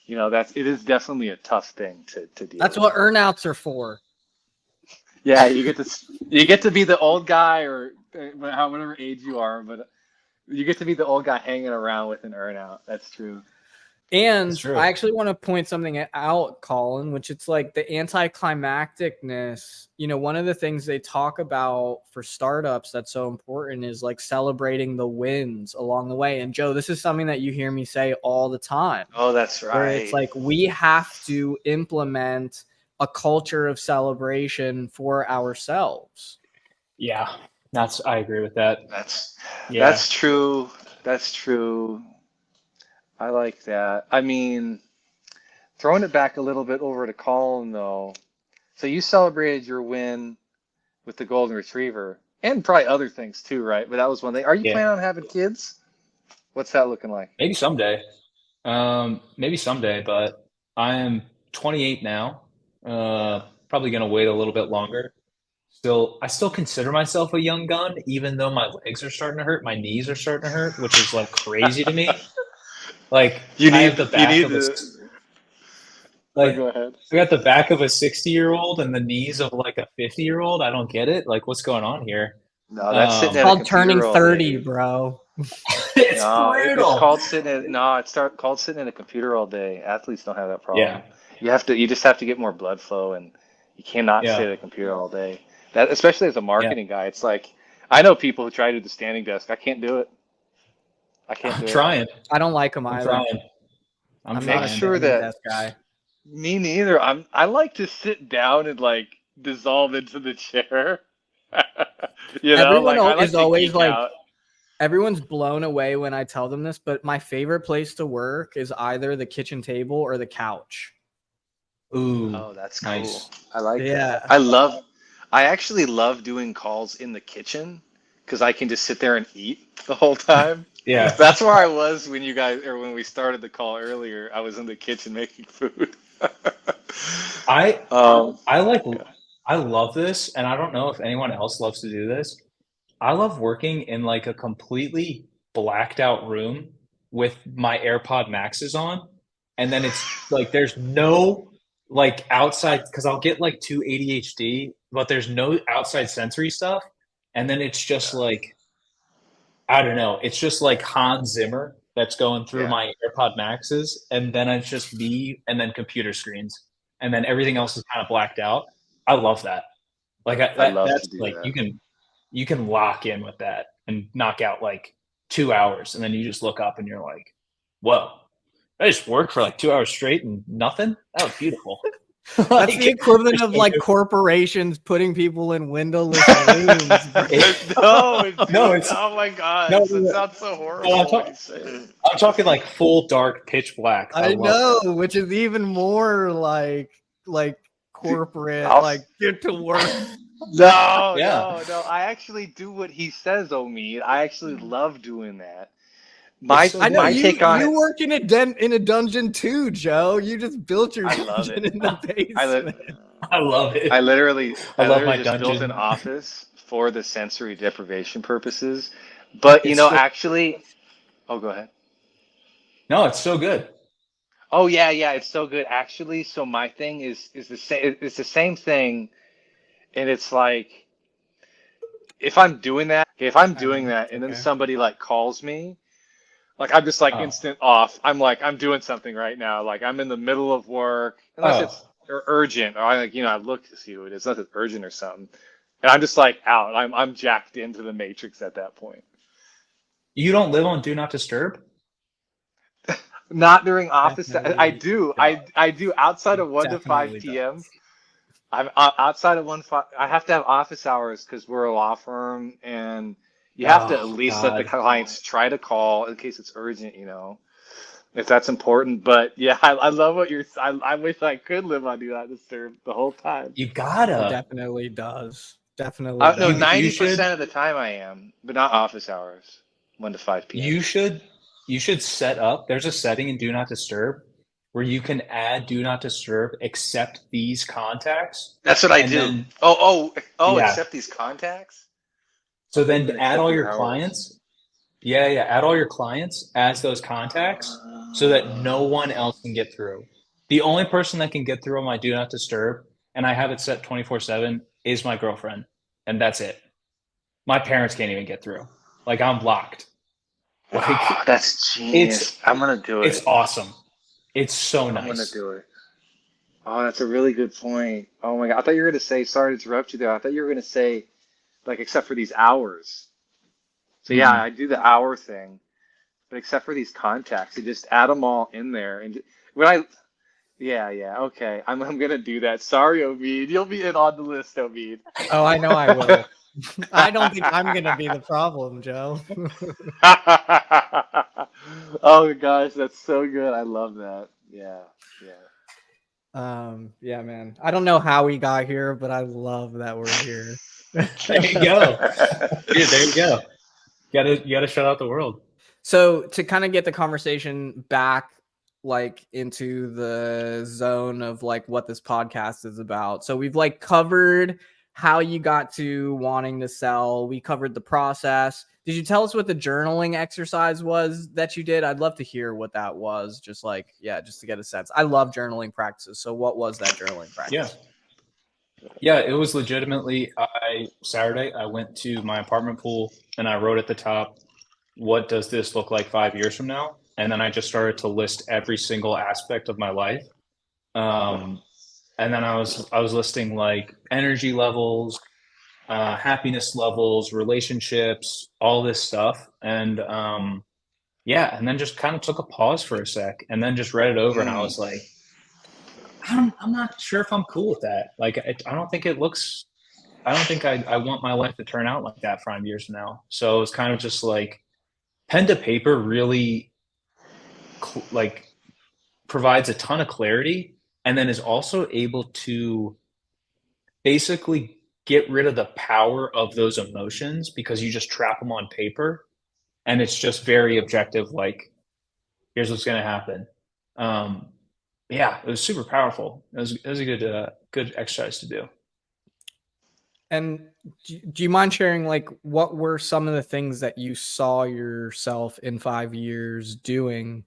It is definitely a tough thing to deal with. That's what earnouts are for. Yeah, you get to be the old guy, or whatever age you are, but you get to be the old guy hanging around with an earnout. That's true. And I actually want to point something out, Colin, which it's like the anticlimacticness. One of the things they talk about for startups that's so important is like celebrating the wins along the way. And Joe, this is something that you hear me say all the time. Oh, that's right. Where it's like we have to implement a culture of celebration for ourselves. Yeah, I agree with that. That's true. That's true. I like that. I mean, throwing it back a little bit over to Colin though. So you celebrated your win with the golden retriever and probably other things too, right? But that was one thing. Are you planning on having kids? What's that looking like? Maybe someday. But I am 28 now. Probably going to wait a little bit longer. I still consider myself a young gun, even though my legs are starting to hurt, my knees are starting to hurt, which is like crazy to me. Like go ahead. I got the back of a 60-year-old and the knees of like a 50-year-old. I don't get it. Like, what's going on here? No, that's sitting at called turning 30, bro. It's brutal. It's called called sitting in a computer all day. Athletes don't have that problem. Yeah. You just have to get more blood flow, and you cannot sit at a computer all day. That, especially as a marketing guy, it's like, I know people who try to do the standing desk. I can't do it. I'm trying. I don't like them either. I'm not sure that guy. Me neither. I like to sit down and like dissolve into the chair. Everyone is always like, everyone's blown away when I tell them this, but my favorite place to work is either the kitchen table or the couch. Ooh. Oh, that's cool. Nice. I like that. I actually love doing calls in the kitchen because I can just sit there and eat the whole time. Yeah. That's where I was when when we started the call earlier. I was in the kitchen making food. I I love this, and I don't know if anyone else loves to do this. I love working in like a completely blacked out room with my AirPod Maxes on, and then it's like there's no like outside because I'll get like too ADHD, but there's no outside sensory stuff, and then it's just like I don't know, it's just like Hans Zimmer that's going through Yeah. my AirPod Maxes, and then it's just me and then computer screens, and then everything else is kind of blacked out. I love that. Like I love that's to do like that. you can lock in with that and knock out like 2 hours, and then you just look up and you're like, "Whoa, I just worked for like 2 hours straight and nothing. That was beautiful." That's the equivalent of like corporations putting people in windowless rooms. No, it's oh my god, no, it sounds so horrible. no, when you say it. I'm talking like full dark, pitch black. I love know, that. which is even more like corporate, I'll- like get to work. No, Yeah. no. I actually do what he says, Omeed. I actually love doing that. My so I know my you, take on you it. work in a dungeon too, Joe. You just built your I love dungeon it. in the basement. I love it. I literally love my just built dungeon. an office for the sensory deprivation purposes. But It's so- actually, oh, go ahead. No, it's so good. Oh yeah, it's so good actually. So my thing is the same. It's the same thing, and it's like if I'm doing that, and then Okay. somebody like calls me, like I'm just like Oh. instant off. I'm like I'm doing something right now. Like I'm in the middle of work, unless it's urgent, or I like I look to see who it is, unless it's urgent or something, and I'm just like out. I'm jacked into the matrix at that point. You don't live on Do Not Disturb? Not during office. Definitely I do. I do outside of 1 to 5 Definitely p.m. does. I'm outside of 1 5. I have to have office hours because we're a law firm, and you have to at Oh, least let the God. clients try to call in case it's urgent. If that's important. But yeah, I love what you're. I wish I could live on Do Not Disturb the whole time. You It gotta. definitely does. Definitely No, does. You should 90% of the time I am, but not office hours, 1 to 5 p.m. you should set up. There's a setting in Do Not Disturb where you can add Do Not Disturb except these contacts. That's what I And do. then- Oh! Yeah. Except these contacts. So then Then add accept all your your hours. clients. Yeah, add all your clients as those contacts so that no one else can get through. The only person that can get through on my Do Not Disturb, and I have it set 24/7, is my girlfriend. And that's it. My parents can't even get through. Like I'm blocked. Oh, that's genius. I'm gonna do it. It's awesome. It's so I'm gonna nice. do it. Oh, that's a really good point. Oh my God. I thought you were gonna say, sorry to interrupt you there. I thought you were gonna say, like, except for these hours. So yeah, Mhm. I do the hour thing, but except for these contacts, you just add them all in there. And when yeah, okay. I'm gonna do that. Sorry, Omeed. You'll be in on the list, Omeed. Oh, I know I will. I don't think I'm gonna be the problem, Joe. Oh gosh, that's so good. I love that. Yeah. Yeah, man. I don't know how we got here, but I love that we're here. There you go. Dude, there you go. You gotta shut out the world. So to kind of get the conversation back like into the zone of like what this podcast is about. So we've like covered how you got to wanting to sell. We covered the process. Did you tell us what the journaling exercise was that you did? I'd love to hear what that was. Just to get a sense. I love journaling practices. So what was that journaling practice? Yeah, it was legitimately Saturday I went to my apartment pool and I wrote at the top, what does this look like 5 years from now? And then I just started to list every single aspect of my life. And then I was listing like energy levels, happiness levels, relationships, all this stuff. And and then just kind of took a pause for a sec and then just read it over and I was like, I'm not sure if I'm cool with that. Like, I don't think it looks, I don't think I want my life to turn out like that 5 years from now. So it's kind of just like pen to paper really like provides a ton of clarity and then is also able to basically get rid of the power of those emotions because you just trap them on paper and it's just very objective. Like, here's what's going to happen. It was super powerful. It was a good exercise to do. And do you mind sharing, like, what were some of the things that you saw yourself in 5 years doing,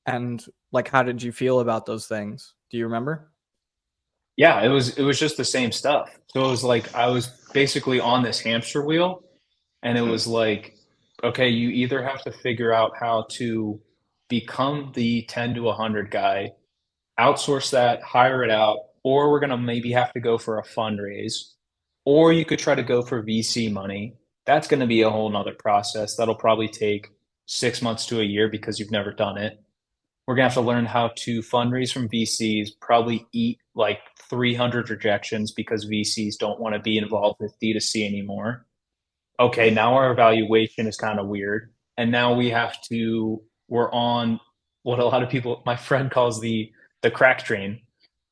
and like, how did you feel about those things? Do you remember? Yeah, it was just the same stuff. So it was like I was basically on this hamster wheel, and it Mhm. was like, okay, you either have to figure out how to become the 10 to 100 guy, outsource that, hire it out, or we're gonna maybe have to go for a fundraise, or you could try to go for VC money. That's gonna be a whole nother process. That'll probably take 6 months to a year because you've never done it. We're gonna have to learn how to fundraise from VCs, probably eat like 300 rejections because VCs don't want to be involved with D2C anymore. Okay, now our evaluation is kind of weird. And now we're on what a lot of people, my friend calls the crack train,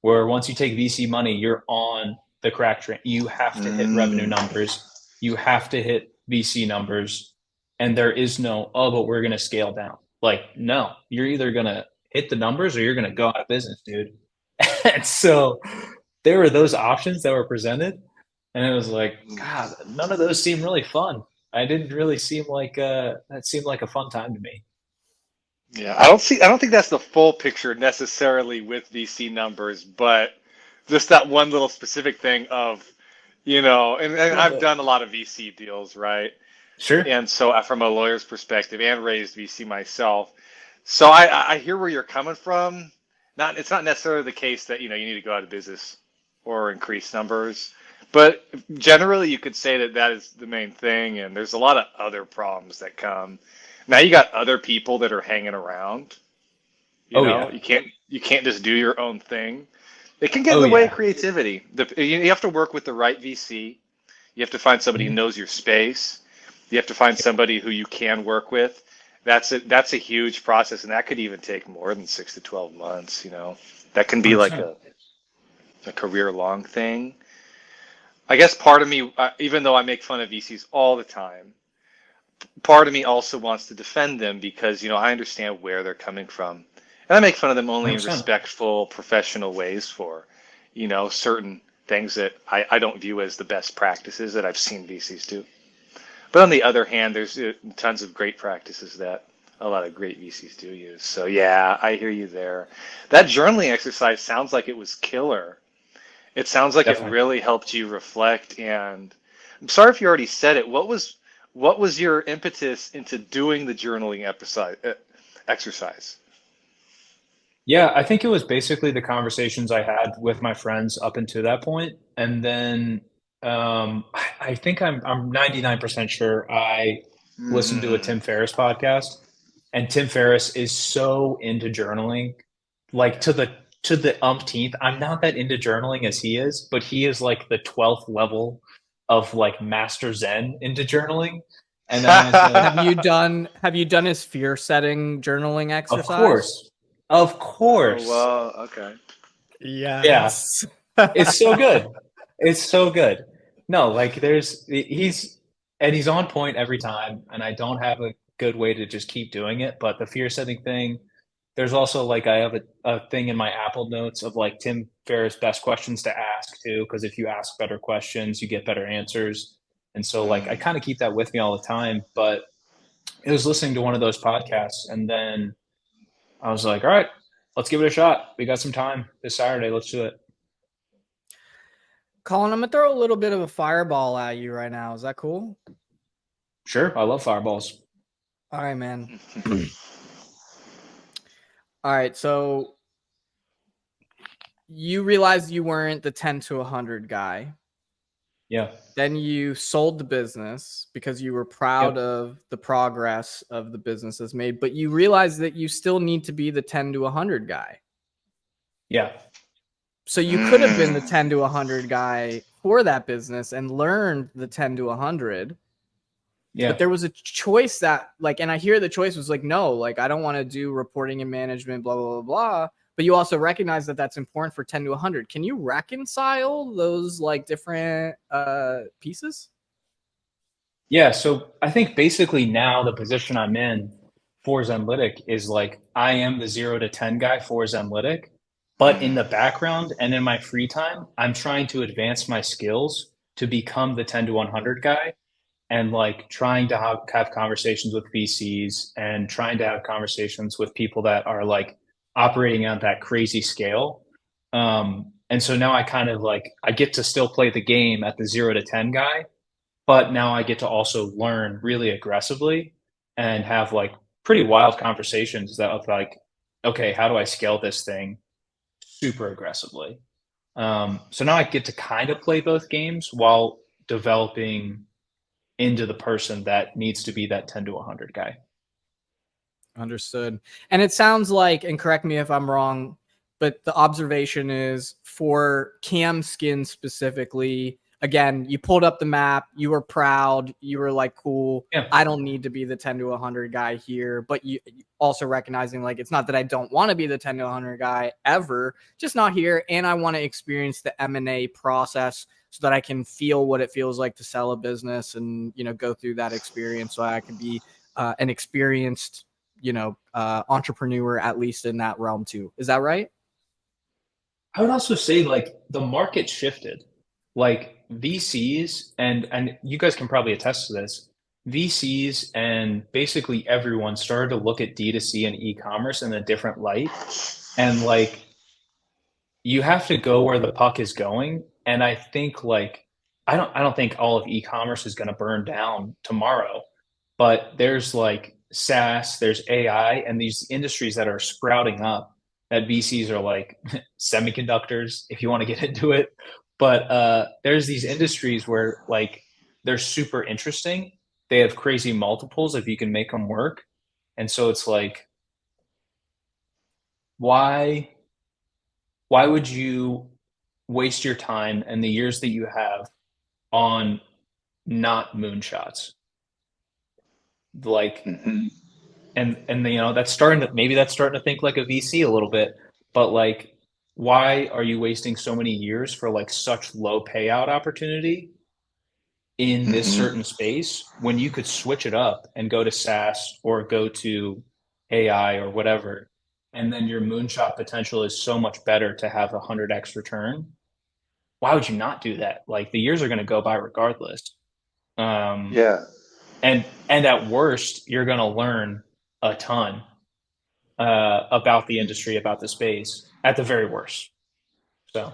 where once you take VC money, you're on the crack train. You have to hit revenue Mm. numbers. You have to hit VC numbers. And there is no, oh, but we're going to scale down. Like, no, you're either going to hit the numbers or you're going to go out of business, dude. And so there were those options that were presented. And it was like, God, none of those seem really fun. I didn't really seem like that seemed like a fun time to me. Yeah, I don't think that's the full picture necessarily with VC numbers, but just that one little specific thing of, and Little I've bit. done a lot of VC deals, right? Sure. And so from a lawyer's perspective and raised VC myself, so I hear where you're coming from. It's not necessarily the case that, you need to go out of business or increase numbers, but generally you could say that that is the main thing, and there's a lot of other problems that come. Now you got other people that are hanging around. Oh yeah. You can't just do your own thing. It can get in Oh the way of yeah. creativity. You have to work with the right VC. You have to find somebody who Mhm. knows your space. You have to find somebody who you can work with. That's a huge process, and that could even take more than 6 to 12 months. That can be like 100%. a career long thing. I guess part of me, even though I make fun of VCs all the time, part of me also wants to defend them because, I understand where they're coming from. And I make fun of them only in 100%. respectful, professional ways for, certain things that I don't view as the best practices that I've seen VCs do. But on the other hand, there's tons of great practices that a lot of great VCs do use. So yeah, I hear you there. That journaling exercise sounds like it was killer. It sounds like it Definitely. really helped you reflect. And I'm sorry if you already said it. What was your impetus into doing the journaling exercise? Yeah, I think it was basically the conversations I had with my friends up until that point, and then I think I'm 99% sure I listened to a Mm. Tim Ferriss podcast, and Tim Ferriss is so into journaling, like to the umpteenth. I'm not that into journaling as he is, but he is like the 12th level of like master Zen into journaling. And then I was like, Have you done his fear setting journaling of exercise? course, of Oh, course, well, okay. yeah. Yes. It's so good. It's so good. No, like he's on point every time, and I don't have a good way to just keep doing it. But the fear setting thing, there's also like I have a thing in my Apple Notes of like Tim Ferriss best questions to ask too, because if you ask better questions, you get better answers. And so like I Mm. kind of keep that with me all the time. But it was listening to one of those podcasts, and then I was like, all right, let's give it a shot. We got some time this Saturday. Let's do it. Colin, I'm gonna throw a little bit of a fireball at you right now. Is that cool? Sure, I love fireballs. All right, man. All right, so you realized you weren't the 10 to 100 guy. Yeah. Then you sold the business because you were proud Yep. of the progress of the business has made, but you realized that you still need to be the 10 to 100 guy. Yeah. So you could have been the Mm. 10 to 100 guy for that business and learned the 10 to 100. But Yeah. there was a choice that, like, and I hear the choice was like, no, like, I don't want to do reporting and management, blah, blah, blah, blah. But you also recognize that that's important for 10 to 100. Can you reconcile those like different pieces? Yeah. So I think basically now the position I'm in for Zenlytic is like I am the 0 to 10 guy for Zenlytic, but in Mm. the background and in my free time, I'm trying to advance my skills to become the 10 to 100 guy, and like trying to have conversations with VCs and trying to have conversations with people that are like operating at that crazy scale. And so now I kind of like, I get to still play the game at the 0 to 10 guy, but now I get to also learn really aggressively and have like pretty wild conversations that of like, okay, how do I scale this thing super aggressively? So now I get to kind of play both games while developing into the person that needs to be that 10 to 100 guy. Understood. And it sounds like, and correct me if I'm wrong, but the observation is for CAMSKNS specifically, again, you pulled up the map, you were proud, you were like, cool, Yeah. I don't need to be the 10 to 100 guy here, but you also recognizing like, it's not that I don't want to be the 10 to 100 guy ever, just not here. And I want to experience the M&A process so that I can feel what it feels like to sell a business and, you know, go through that experience so I can be an experienced, you know, entrepreneur, at least in that realm too. Is that right? I would also say like the market shifted. Like VCs and you guys can probably attest to this. VCs and basically everyone started to look at D2C and e-commerce in a different light. And like you have to go where the puck is going. And I think like I don't think all of e-commerce is going to burn down tomorrow, but there's like SaaS, there's AI, and these industries that are sprouting up that VCs are like semiconductors, if you want to get into it. But there's these industries where like they're super interesting. They have crazy multiples if you can make them work. And so it's like, why would you waste your time and the years that you have on not moonshots? Like, and you know, that's starting to think like a VC a little bit, but like, why are you wasting so many years for like such low payout opportunity in this certain space when you could switch it up and go to SaaS or go to AI or whatever, and then your moonshot potential is so much better to have 100x return? Why would you not do that? Like the years are going to go by regardless. Yeah. And at worst, you're going to learn a ton about the industry, about the space, at the very worst. So,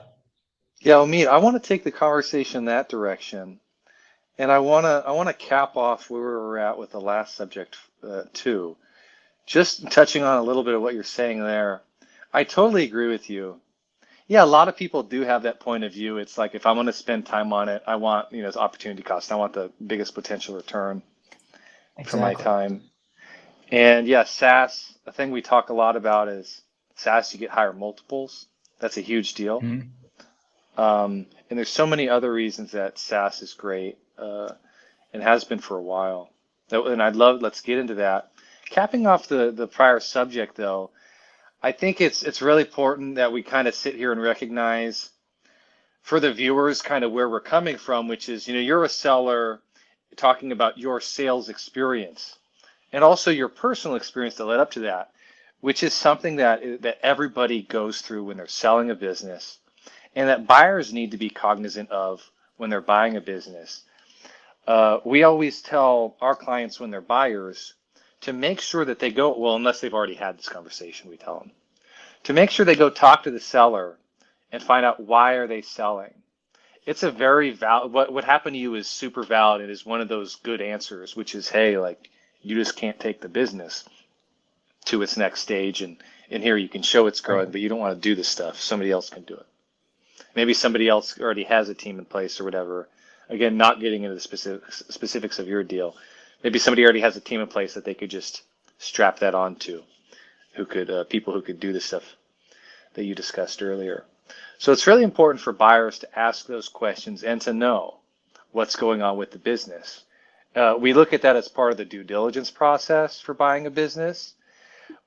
Yeah, Omeed, I want to take the conversation in that direction, and I want to cap off where we were at with the last subject too. Just touching on a little bit of what you're saying there, I totally agree with you. Yeah, a lot of people do have that point of view. It's like if I'm going to spend time on it, I want, it's opportunity cost. I want the biggest potential return for my exactly. time. And yeah, SaaS, a thing we talk a lot about is SaaS, you get higher multiples. That's a huge deal. Mm-hmm. And there's so many other reasons that SaaS is great and has been for a while. And let's get into that. Capping off the prior subject though, I think it's really important that we kind of sit here and recognize for the viewers kind of where we're coming from, which is, you're a seller talking about your sales experience and also your personal experience that led up to that, which is something that everybody goes through when they're selling a business and that buyers need to be cognizant of when they're buying a business. We always tell our clients when they're buyers to make sure that they go, well, unless they've already had this conversation, we tell them to make sure they go talk to the seller and find out why are they selling. It's a very valid, what happened to you is super valid. It is one of those good answers, which is, hey, like you just can't take the business to its next stage. And here you can show it's growing, but you don't want to do this stuff. Somebody else can do it. Maybe somebody else already has a team in place or whatever. Again, not getting into the specifics of your deal. Maybe somebody already has a team in place that they could just strap that onto, people who could do the stuff that you discussed earlier. So it's really important for buyers to ask those questions and to know what's going on with the business. We look at that as part of the due diligence process for buying a business,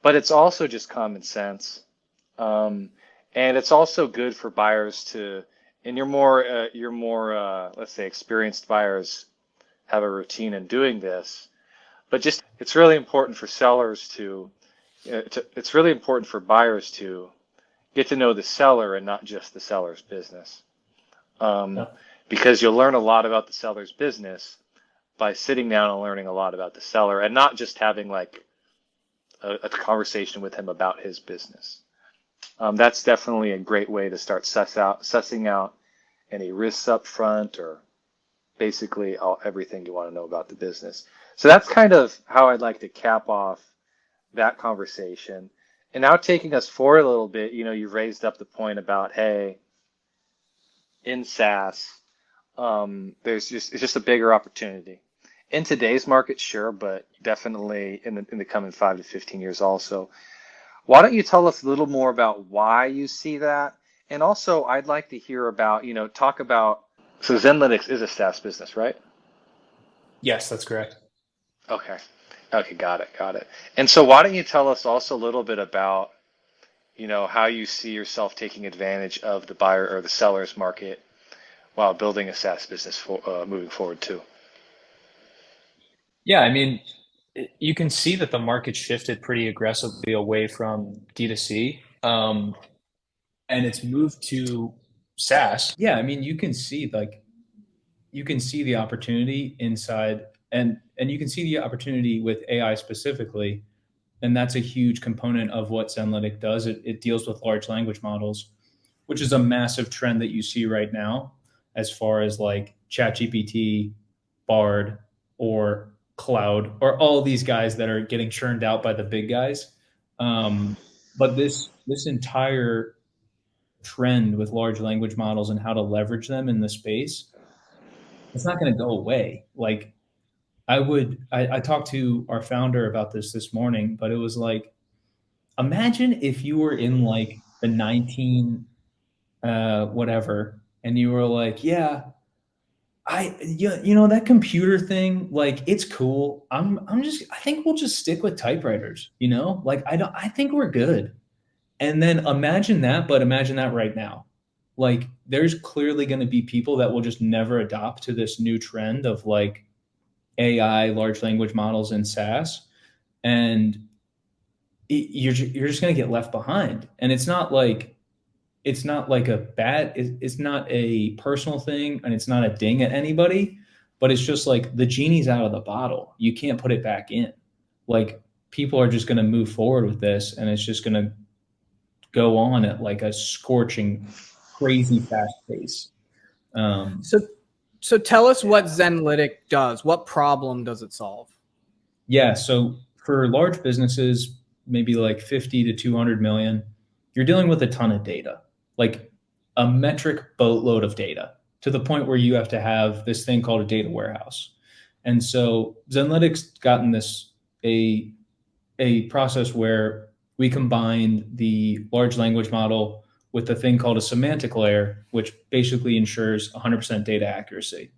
but it's also just common sense. And it's also good for buyers to, and your more let's say experienced buyers have a routine in doing this, but just it's really important for sellers it's really important for buyers to get to know the seller and not just the seller's business. Yeah. because you'll learn a lot about the seller's business by sitting down and learning a lot about the seller and not just having like a conversation with him about his business. That's definitely a great way to start sussing out any risks up front, or basically everything you want to know about the business. So that's kind of how I'd like to cap off that conversation. And now taking us forward a little bit, you've raised up the point about, hey, in SaaS, it's just a bigger opportunity. In today's market, sure, but definitely in the coming 5 to 15 years also. Why don't you tell us a little more about why you see that? And also, I'd like to hear about, talk about, so Zenlytics is a SaaS business, right? Yes, that's correct. Okay. Okay, got it. And so why don't you tell us also a little bit about, how you see yourself taking advantage of the buyer or the seller's market while building a SaaS business moving forward too? Yeah, I mean, you can see that the market shifted pretty aggressively away from D2C, and it's moved to SaaS. Yeah, I mean, you can see the opportunity inside, and you can see the opportunity with AI specifically, and that's a huge component of what Zenlytic does. It deals with large language models, which is a massive trend that you see right now, as far as like ChatGPT, Bard, or Cloud, or all these guys that are getting churned out by the big guys. But this entire trend with large language models and how to leverage them in the space, it's not going to go away. Like I talked to our founder about this morning, but it was like, imagine if you were in like the 19 whatever, and you were like, yeah, that computer thing, like, it's cool. I think we'll just stick with typewriters, like, I think we're good. And then imagine that, but imagine that right now. Like, there's clearly going to be people that will just never adopt to this new trend of like AI, large language models, and SaaS. And you're just going to get left behind. And it's not like it's not a personal thing, and it's not a ding at anybody, but it's just like the genie's out of the bottle. You can't put it back in. Like, people are just going to move forward with this, and it's just going to go on at like a scorching, crazy fast pace. So tell us what Zenlytic does. What problem does it solve? Yeah. So for large businesses, maybe like 50 to 200 million, you're dealing with a ton of data, like a metric boatload of data, to the point where you have to have this thing called a data warehouse. And so Zenlytics gotten a process where we combine the large language model with a thing called a semantic layer, which basically ensures 100% data accuracy.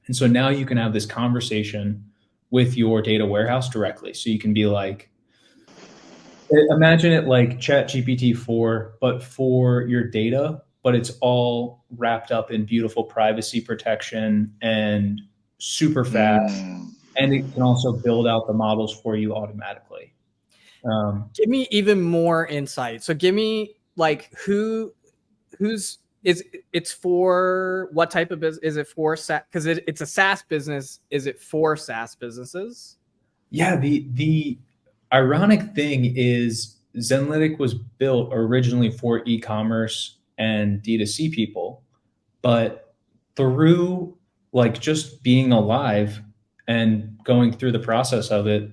And so now you can have this conversation with your data warehouse directly. So you can be like, imagine it like ChatGPT 4, but for your data, but it's all wrapped up in beautiful privacy protection and super fast. And it can also build out the models for you automatically. Give me even more insight. So give me like it's for what type of business? Is it for SaaS? Because it's a SaaS business. Is it for SaaS businesses? Yeah, the ironic thing is Zenlytic was built originally for e-commerce and D2C people, but through like just being alive and going through the process of it,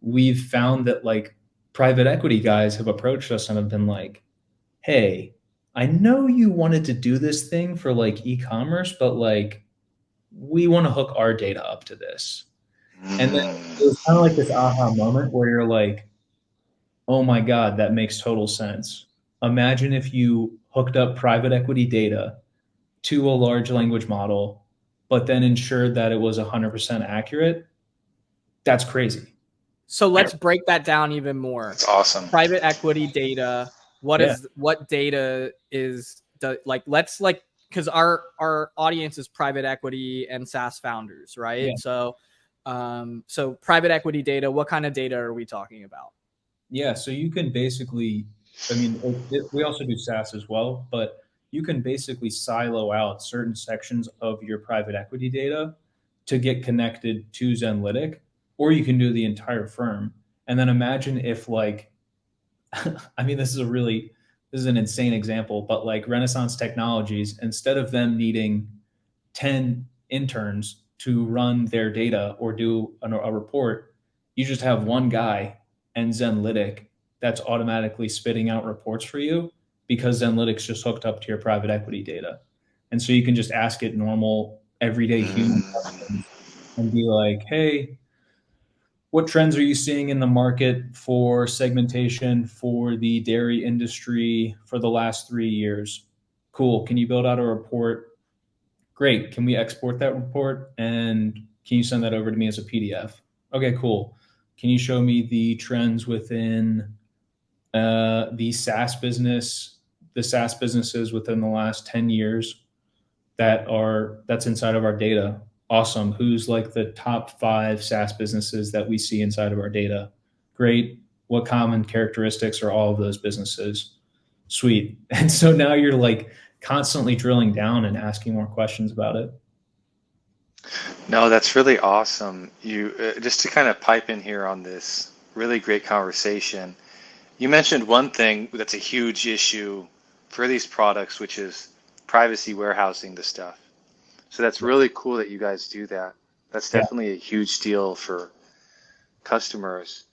we've found that like private equity guys have approached us and have been like, hey, I know you wanted to do this thing for like e-commerce, but like we want to hook our data up to this. And then it was kind of like this aha moment where you're like, oh my God, that makes total sense. Imagine if you hooked up private equity data to a large language model, but then ensured that it was 100% accurate. That's crazy. So let's break that down even more. That's awesome. Private equity data. What data is let's like, because our audience is private equity and SaaS founders, right? Yeah. So private equity data, what kind of data are we talking about? Yeah, so you can basically, I mean, we also do SaaS as well, but you can basically silo out certain sections of your private equity data to get connected to Zenlytic, or you can do the entire firm. And then imagine if like, I mean, this is an insane example, but like Renaissance Technologies, instead of them needing 10 interns to run their data or do a report, you just have one guy and Zenlytic that's automatically spitting out reports for you because Zenlytic's just hooked up to your private equity data. And so you can just ask it normal, everyday human questions and be like, hey, what trends are you seeing in the market for segmentation for the dairy industry for the last 3 years? Cool. Can you build out a report? Great. Can we export that report? And can you send that over to me as a PDF? Okay, cool. Can you show me the trends within the SaaS businesses within the last 10 years that's inside of our data? Awesome. Who's like the top 5 SaaS businesses that we see inside of our data? Great. What common characteristics are all of those businesses? Sweet. And so now you're like constantly drilling down and asking more questions about it. No, that's really awesome. You just to kind of pipe in here on this really great conversation. You mentioned one thing that's a huge issue for these products, which is privacy warehousing the stuff. So that's really cool that you guys do that. That's definitely a huge deal for customers.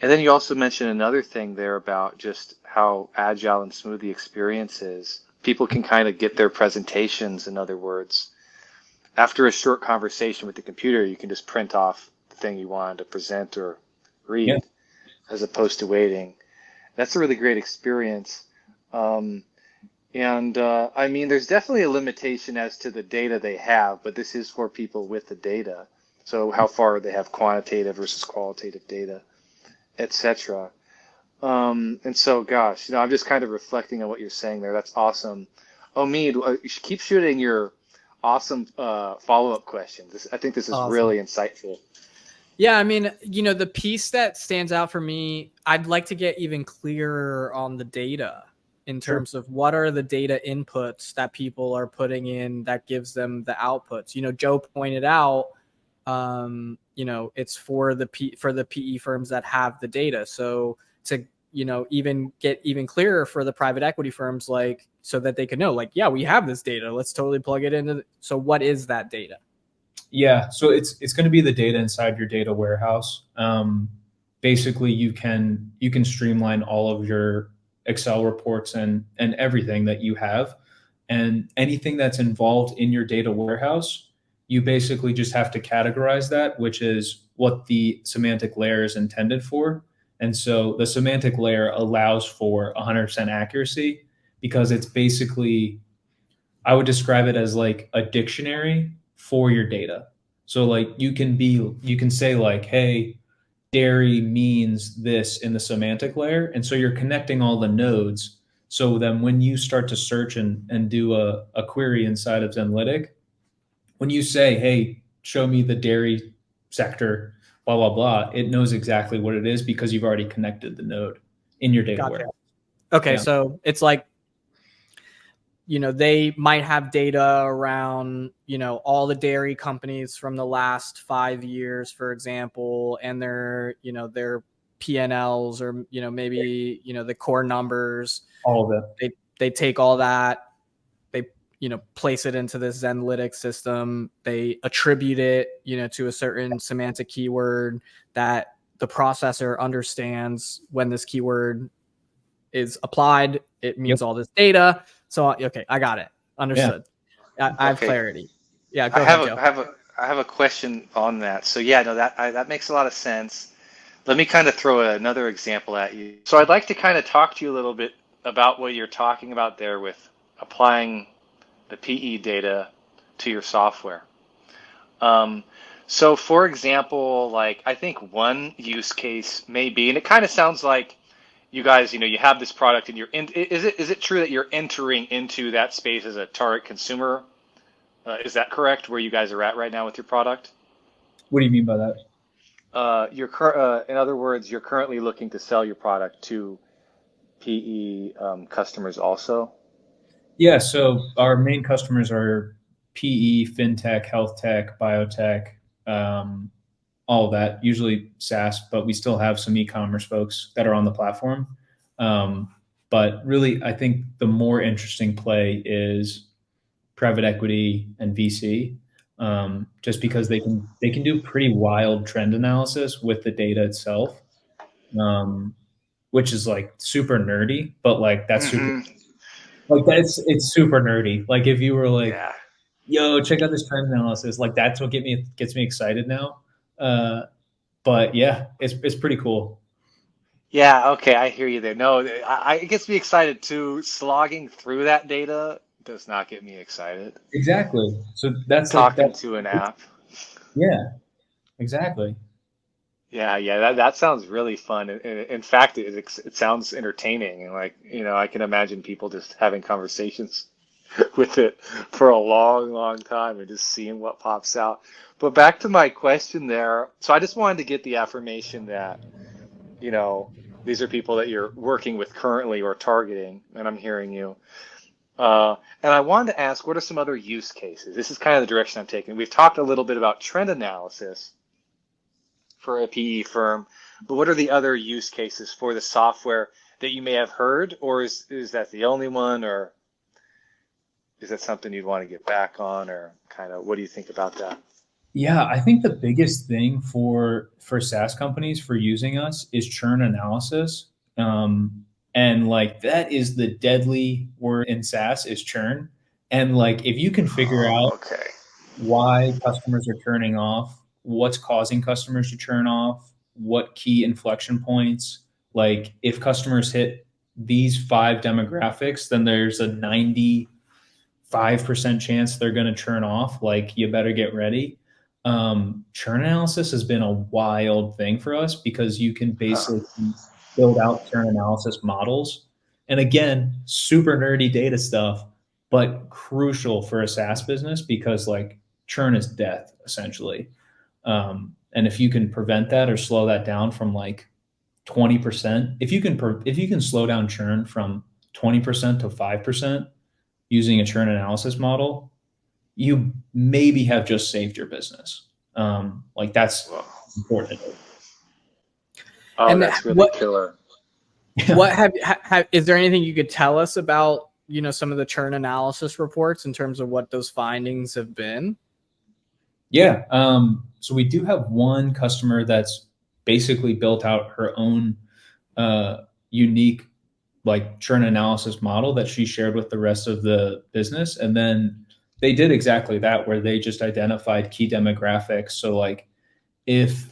And then you also mentioned another thing there about just how agile and smooth the experience is. People can kind of get their presentations, in other words. After a short conversation with the computer, you can just print off the thing you wanted to present or read, as opposed to waiting. That's a really great experience. I mean, there's definitely a limitation as to the data they have, but this is for people with the data. So how far they have quantitative versus qualitative data, etc. And so, gosh, I'm just kind of reflecting on what you're saying there. That's awesome. Omeed, you should keep shooting your awesome follow-up questions. I think this is Awesome. really insightful. Yeah, I mean, the piece that stands out for me, I'd like to get even clearer on the data in terms of what are the data inputs that people are putting in that gives them the outputs. Joe pointed out, it's for the PE firms that have the data. So to, even get even clearer for the private equity firms, like, so that they can know, like, yeah, we have this data. Let's totally plug it into. So what is that data? Yeah, so it's going to be the data inside your data warehouse. Basically, you can streamline all of your Excel reports and everything that you have, and anything that's involved in your data warehouse, you basically just have to categorize that, which is what the semantic layer is intended for. And so the semantic layer allows for 100% accuracy because it's basically, I would describe it as like a dictionary for your data. So like you can say like, hey, dairy means this in the semantic layer. And so you're connecting all the nodes. So then when you start to search and do a query inside of Zenlytic, when you say, hey, show me the dairy sector, blah, blah, blah, it knows exactly what it is because you've already connected the node in your data warehouse. Okay, yeah. So it's like, they might have data around, all the dairy companies from the last 5 years, for example, and their P&Ls or, maybe, the core numbers. All of it. They take all that, they, place it into this Zenlytic system. They attribute it, to a certain semantic keyword that the processor understands. When this keyword is applied, it means all this data. So, okay, I got it. Understood. Yeah. I have clarity. Yeah, go ahead, Joe. I have a question on that. So yeah, no, that makes a lot of sense. Let me kind of throw another example at you. So I'd like to kind of talk to you a little bit about what you're talking about there with applying the PE data to your software. So for example, like I think one use case may be, and it kind of sounds like you guys, you have this product and is it true that you're entering into that space as a target consumer? Is that correct, where you guys are at right now with your product? What do you mean by that? In other words, you're currently looking to sell your product to PE customers also? Yeah, so our main customers are PE, fintech, health tech, biotech, all of that, usually SaaS, but we still have some e-commerce folks that are on the platform. But really, I think the more interesting play is private equity and VC, just because they can do pretty wild trend analysis with the data itself, which is like super nerdy, but like that's super like it's super nerdy. Like if you were like, Yeah. yo, check out this trend analysis, like that's what gets me excited now. But yeah, it's pretty cool. Yeah, okay, I hear you there. No, it gets me excited too. Slogging through that data does not get me excited. Exactly. So that's like Talking that. to an app. Yeah, exactly. Yeah, that sounds really fun. In fact, it sounds entertaining. And like, I can imagine people just having conversations with it for a long, long time and just seeing what pops out. But back to my question there. So I just wanted to get the affirmation that, these are people that you're working with currently or targeting, and I'm hearing you. And I wanted to ask, what are some other use cases? This is kind of the direction I'm taking. We've talked a little bit about trend analysis for a PE firm, but what are the other use cases for the software that you may have heard, or is that the only one, or is that something you'd want to get back on, or kind of what do you think about that? Yeah, I think the biggest thing for SaaS companies for using us is churn analysis. And like that is the deadly word in SaaS is churn. And like if you can figure out Okay. why customers are turning off, what's causing customers to turn off, what key inflection points, like if customers hit these 5 demographics, then there's a 95% chance they're going to churn off. Like you better get ready. Churn analysis has been a wild thing for us because you can basically build out churn analysis models. And again, super nerdy data stuff, but crucial for a SaaS business because like churn is death essentially. And if you can prevent that or slow that down from like 20%, if you can slow down churn from 20% to 5% using a churn analysis model, you maybe have just saved your business. Like that's important. Oh, And that's really killer. What is there anything you could tell us about, some of the churn analysis reports in terms of what those findings have been? Yeah. So we do have one customer that's basically built out her own unique like churn analysis model that she shared with the rest of the business. And then they did exactly that, where they just identified key demographics. So like if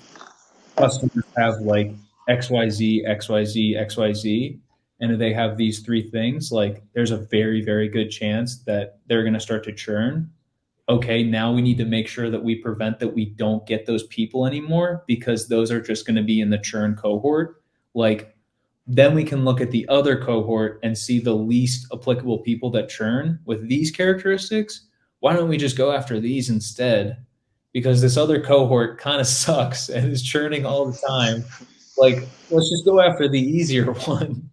customers have like XYZ, XYZ, XYZ, and they have these 3 things, like there's a very, very good chance that they're going to start to churn. Okay, now we need to make sure that we prevent that we don't get those people anymore because those are just going to be in the churn cohort. Like then we can look at the other cohort and see the least applicable people that churn with these characteristics. Why don't we just go after these instead? Because this other cohort kind of sucks and is churning all the time. Like, let's just go after the easier one.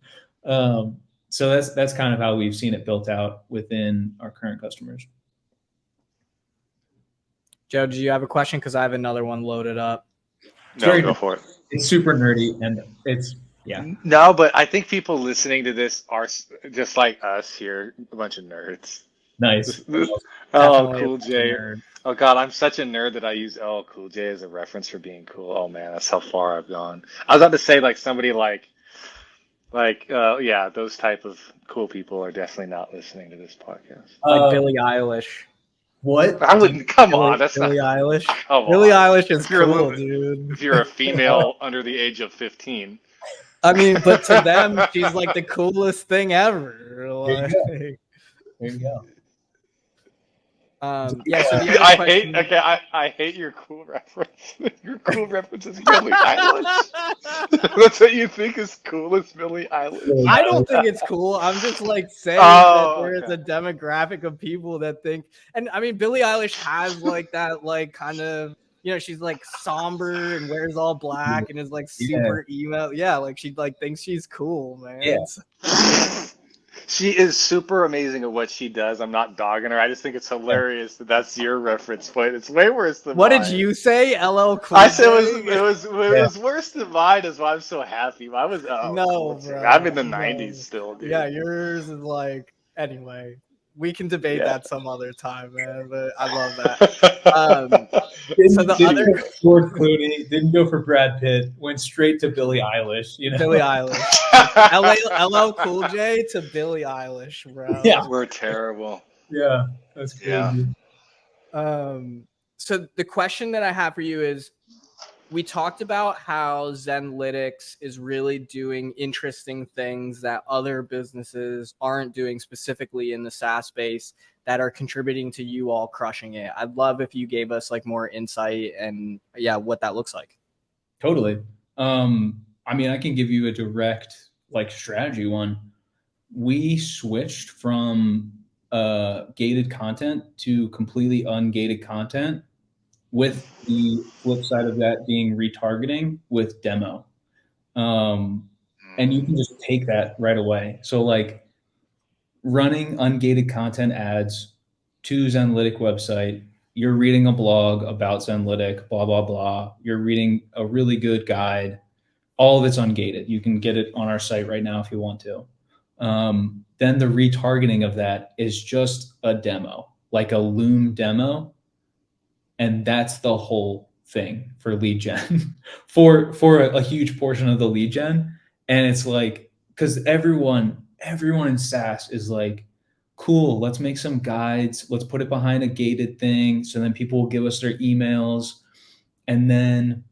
So that's kind of how we've seen it built out within our current customers. Joe, do you have a question? Because I have another one loaded up. No, go for it. It's super nerdy and it's yeah. No, but I think people listening to this are just like us here, a bunch of nerds. Nice. Oh, Cool J. Oh God, I'm such a nerd that I use LL Cool J as a reference for being cool. Oh man, that's how far I've gone. I was about to say like somebody yeah, those type of cool people are definitely not listening to this podcast. Like Billie Eilish. What? I wouldn't. Come on, that's Billie not Eilish. Come Billie on. Eilish is cool, dude. If you're a female under the age of 15. I mean, but to them, she's like the coolest thing ever. Like, there you go. Yeah. So I hate your cool reference. Your cool reference is Billie Eilish. That's what you think is cool is Billie Eilish. I don't think it's cool. I'm just like saying that there is a demographic of people that think, and I mean, Billie Eilish has like that, like kind of, she's like somber and wears all black and is like super emo. Yeah, like she like thinks she's cool, man. Yeah. She is super amazing at what she does. I'm not dogging her. I just think it's hilarious that that's your reference point. It's way worse than What mine. did you say? LL Cool I said J? it was worse than mine. Is why I'm so happy. Mine was No, Cool J. bro. I'm in the No. 90s still, dude. Yeah, yours is like, anyway, we can debate Yeah. that some other time, man, but I love that. So the Didn't other go for George Clooney, didn't go for Brad Pitt, went straight to Billie Eilish. You know, Billie Eilish. LL Cool J to Billie Eilish, bro. Yeah. We're terrible. Yeah, that's crazy. Yeah. So the question that I have for you is, we talked about how Zenlytics is really doing interesting things that other businesses aren't doing, specifically in the SaaS space, that are contributing to you all crushing it. I'd love if you gave us like more insight and what that looks like. Totally. I mean, I can give you a direct like strategy one. We switched from gated content to completely ungated content, with the flip side of that being retargeting with demo. And you can just take that right away. So like running ungated content ads to Zenlytic website, you're reading a blog about Zenlytic, blah, blah, blah. You're reading a really good guide. All of it's ungated. You can get it on our site right now if you want to. Then the retargeting of that is just a demo, like a Loom demo. And that's the whole thing for lead gen for a huge portion of the lead gen. And it's like, because everyone in SaaS is like, cool, let's make some guides, let's put it behind a gated thing, so then people will give us their emails, and then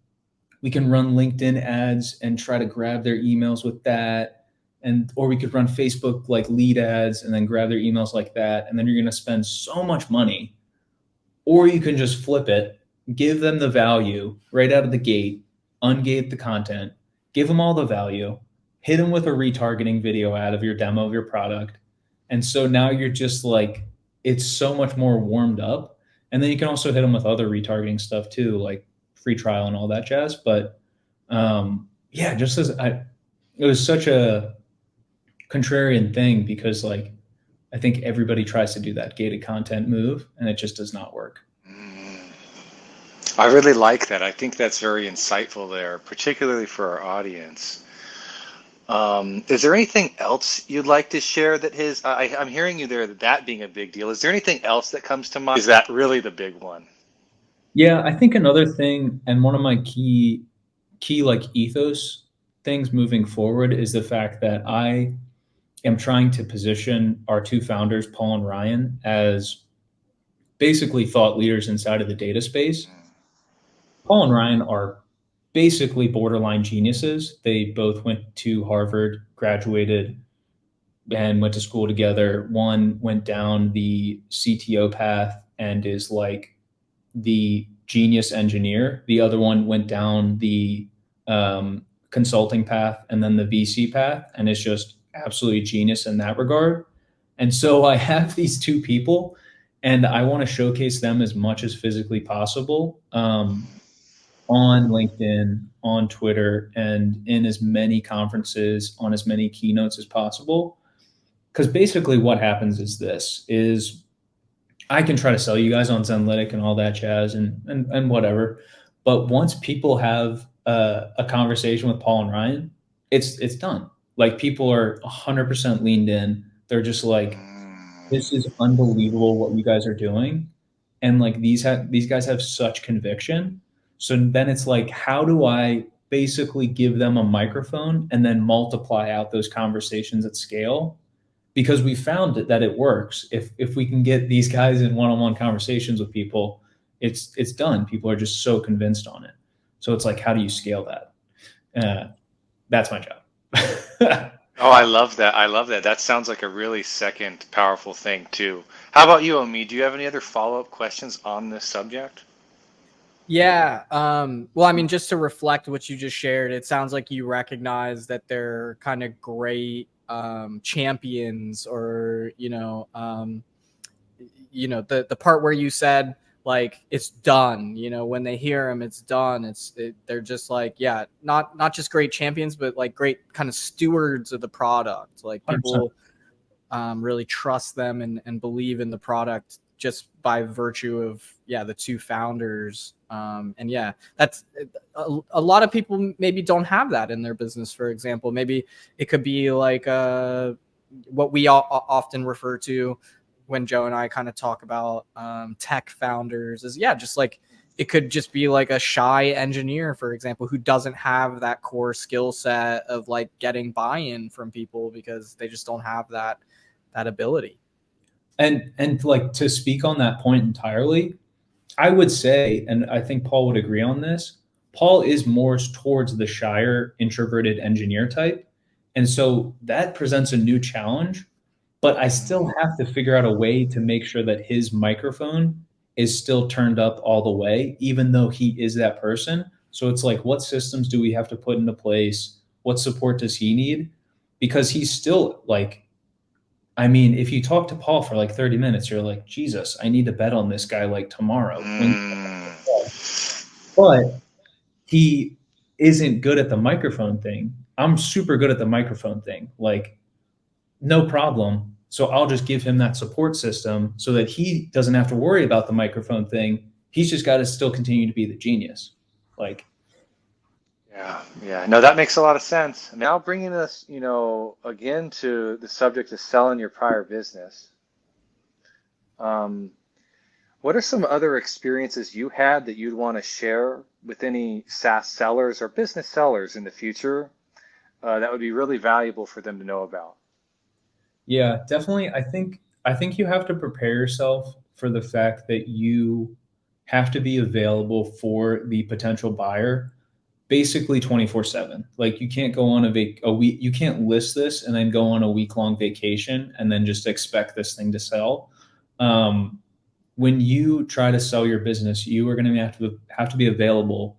we can run LinkedIn ads and try to grab their emails with that. And or we could run Facebook like lead ads and then grab their emails like that. And then you're going to spend so much money. Or you can just flip it, give them the value right out of the gate, ungate the content, give them all the value, hit them with a retargeting video ad of your demo of your product. And so now you're just like, it's so much more warmed up. And then you can also hit them with other retargeting stuff too, like free trial and all that jazz. But just it was such a contrarian thing, because like, I think everybody tries to do that gated content move and it just does not work. I really like that. I think that's very insightful there, particularly for our audience. Is there anything else you'd like to share that I'm hearing you there, that being a big deal. Is there anything else that comes to mind? Is that really the big one? Yeah, I think another thing, and one of my key like ethos things moving forward, is the fact that I am trying to position our two founders, Paul and Ryan, as basically thought leaders inside of the data space. Paul and Ryan are basically borderline geniuses. They both went to Harvard, graduated, and went to school together. One went down the CTO path and is like the genius engineer. The other one went down the consulting path and then the VC path, and is just absolutely genius in that regard. And so I have these two people, and I want to showcase them as much as physically possible on LinkedIn, on Twitter, and in as many conferences, on as many keynotes as possible. Because basically what happens is I can try to sell you guys on Zenlytic and all that jazz and whatever. But once people have a conversation with Paul and Ryan, it's done. Like, people are 100% leaned in. They're just like, this is unbelievable what you guys are doing. And like, these guys have such conviction. So then it's like, how do I basically give them a microphone and then multiply out those conversations at scale? Because we found that it works. If we can get these guys in one-on-one conversations with people, it's done. People are just so convinced on it. So it's like, how do you scale that? That's my job. Oh, I love that. I love that. That sounds like a really second powerful thing too. How about you, Omeed? Do you have any other follow-up questions on this subject? Yeah. Well, I mean, just to reflect what you just shared, it sounds like you recognize that they're kind of great champions, or the part where you said like it's done. When they hear them, it's done. They're just like, yeah, not just great champions, but like great kind of stewards of the product. Like, people really trust them and believe in the product just by virtue of the two founders. That's a lot of people maybe don't have that in their business. For example, maybe it could be like what we all often refer to when Joe and I kind of talk about tech founders is just like it could just be like a shy engineer, for example, who doesn't have that core skill set of like getting buy-in from people because they just don't have that ability. And like, to speak on that point entirely, I would say, and I think Paul would agree on this, Paul is more towards the shyer, introverted engineer type. And so that presents a new challenge, but I still have to figure out a way to make sure that his microphone is still turned up all the way, even though he is that person. So it's like, what systems do we have to put into place? What support does he need? Because he's still like, I mean, if you talk to Paul for like 30 minutes, you're like, Jesus, I need to bet on this guy like tomorrow. But he isn't good at the microphone thing. I'm super good at the microphone thing. Like, no problem. So I'll just give him that support system so that he doesn't have to worry about the microphone thing. He's just got to still continue to be the genius. Like, yeah. No, that makes a lot of sense. Now bringing us, again to the subject of selling your prior business. What are some other experiences you had that you'd want to share with any SaaS sellers or business sellers in the future that would be really valuable for them to know about? Yeah, definitely. I think you have to prepare yourself for the fact that you have to be available for the potential buyer basically 24/7. Like, you can't go on a week, you can't list this and then go on a week-long vacation and then just expect this thing to sell. When you try to sell your business, you are going to have to be available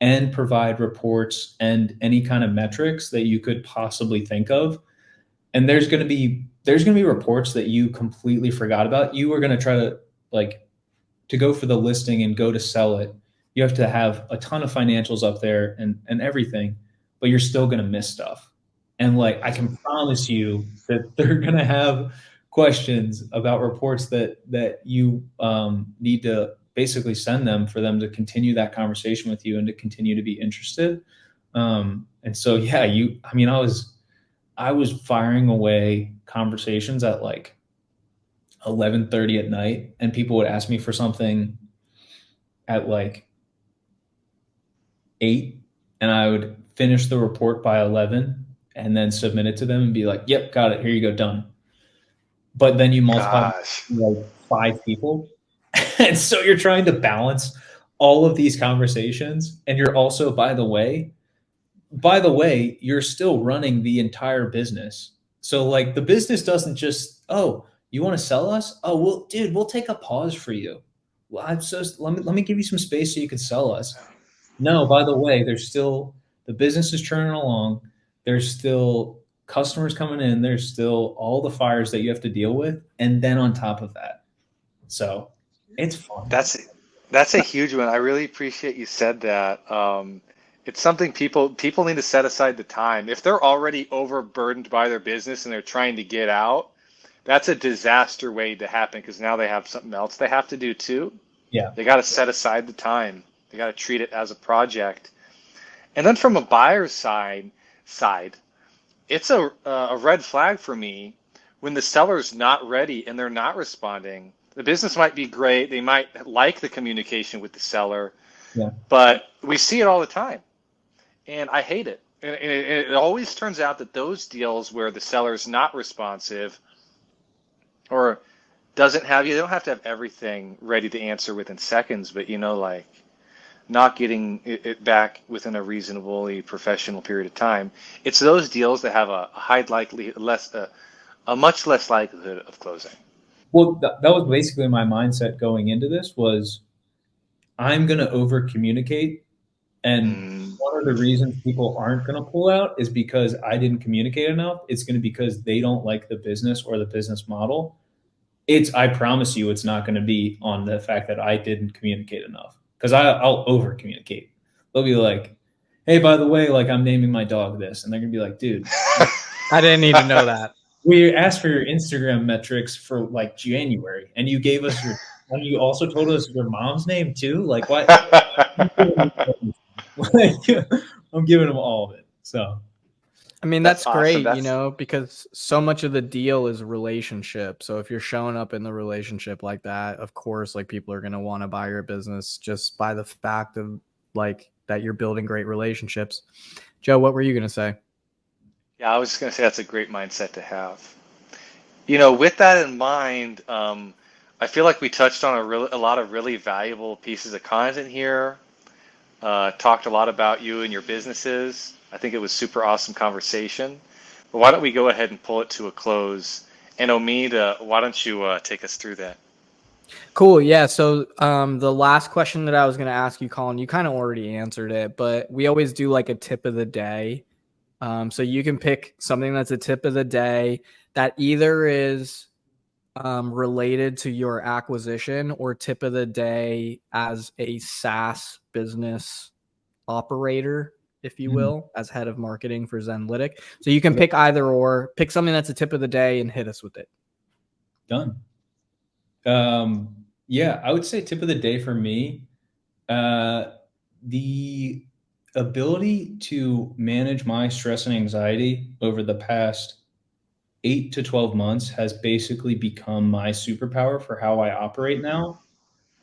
and provide reports and any kind of metrics that you could possibly think of. And there's going to be reports that you completely forgot about. You are going to try to go for the listing and go to sell it. You have to have a ton of financials up there and everything, but you're still going to miss stuff. And like, I can promise you that they're going to have questions about reports that you need to basically send them for them to continue that conversation with you and to continue to be interested. And so, yeah, I was firing away conversations at like 11:30 at night, and people would ask me for something at like 8, and I would finish the report by 11 and then submit it to them and be like, yep, got it. Here you go. Done. But then you multiply like 5 people. And so you're trying to balance all of these conversations. And you're also, by the way, you're still running the entire business. So like, the business doesn't just, oh, you want to sell us? Oh, well, dude, we'll take a pause for you. Well, let me give you some space so you can sell us. No, by the way, the business is churning along. There's still customers coming in. There's still all the fires that you have to deal with. And then on top of that. So it's fun. That's a huge one. I really appreciate you said that. It's something people need to set aside the time. If they're already overburdened by their business and they're trying to get out, that's a disaster waiting to happen, because now they have something else they have to do too. Yeah. They got to set aside the time. They got to treat it as a project. And then from a buyer's side, it's a red flag for me when the seller's not ready and they're not responding. The business might be great. They might like the communication with the seller, but we see it all the time. And I hate it. And it always turns out that those deals where the seller is not responsive or doesn't have, you don't have to have everything ready to answer within seconds, but like not getting it back within a reasonably professional period of time. It's those deals that have a much less likelihood of closing. Well, that was basically my mindset going into this, was I'm going to over communicate. And one of the reasons people aren't going to pull out is because I didn't communicate enough. It's going to be because they don't like the business or the business model. I promise you, it's not going to be on the fact that I didn't communicate enough, because I'll over communicate. They'll be like, hey, by the way, like, I'm naming my dog this. And they're going to be like, dude, I didn't need to know that. We asked for your Instagram metrics for like January, and you gave us your, and you also told us your mom's name too. Like what? Like, I'm giving them all of it. So I mean, That's that's awesome. great, you know, because so much of the deal is relationship. So if you're showing up in the relationship like that, of course, like people are going to want to buy your business just by the fact of like that you're building great relationships. Joe, what were you going to say? Yeah, I was just gonna say that's a great mindset to have. You know, with that in mind, I feel like we touched on a lot of really valuable pieces of content here. Talked a lot about you and your businesses. I think it was super awesome conversation. But why don't we go ahead and pull it to a close? And Omeed, why don't you take us through that? Cool. Yeah. So the last question that I was going to ask you, Colin, you kind of already answered it, but we always do like a tip of the day. So you can pick something that's a tip of the day that either is related to your acquisition or tip of the day as a SaaS business operator, if you will, as head of marketing for Zenlytic. So you can pick either or, pick something that's a tip of the day and hit us with it. done. Yeah, I would say tip of the day for me, the ability to manage my stress and anxiety over the past 8 to 12 months has basically become my superpower for how I operate now.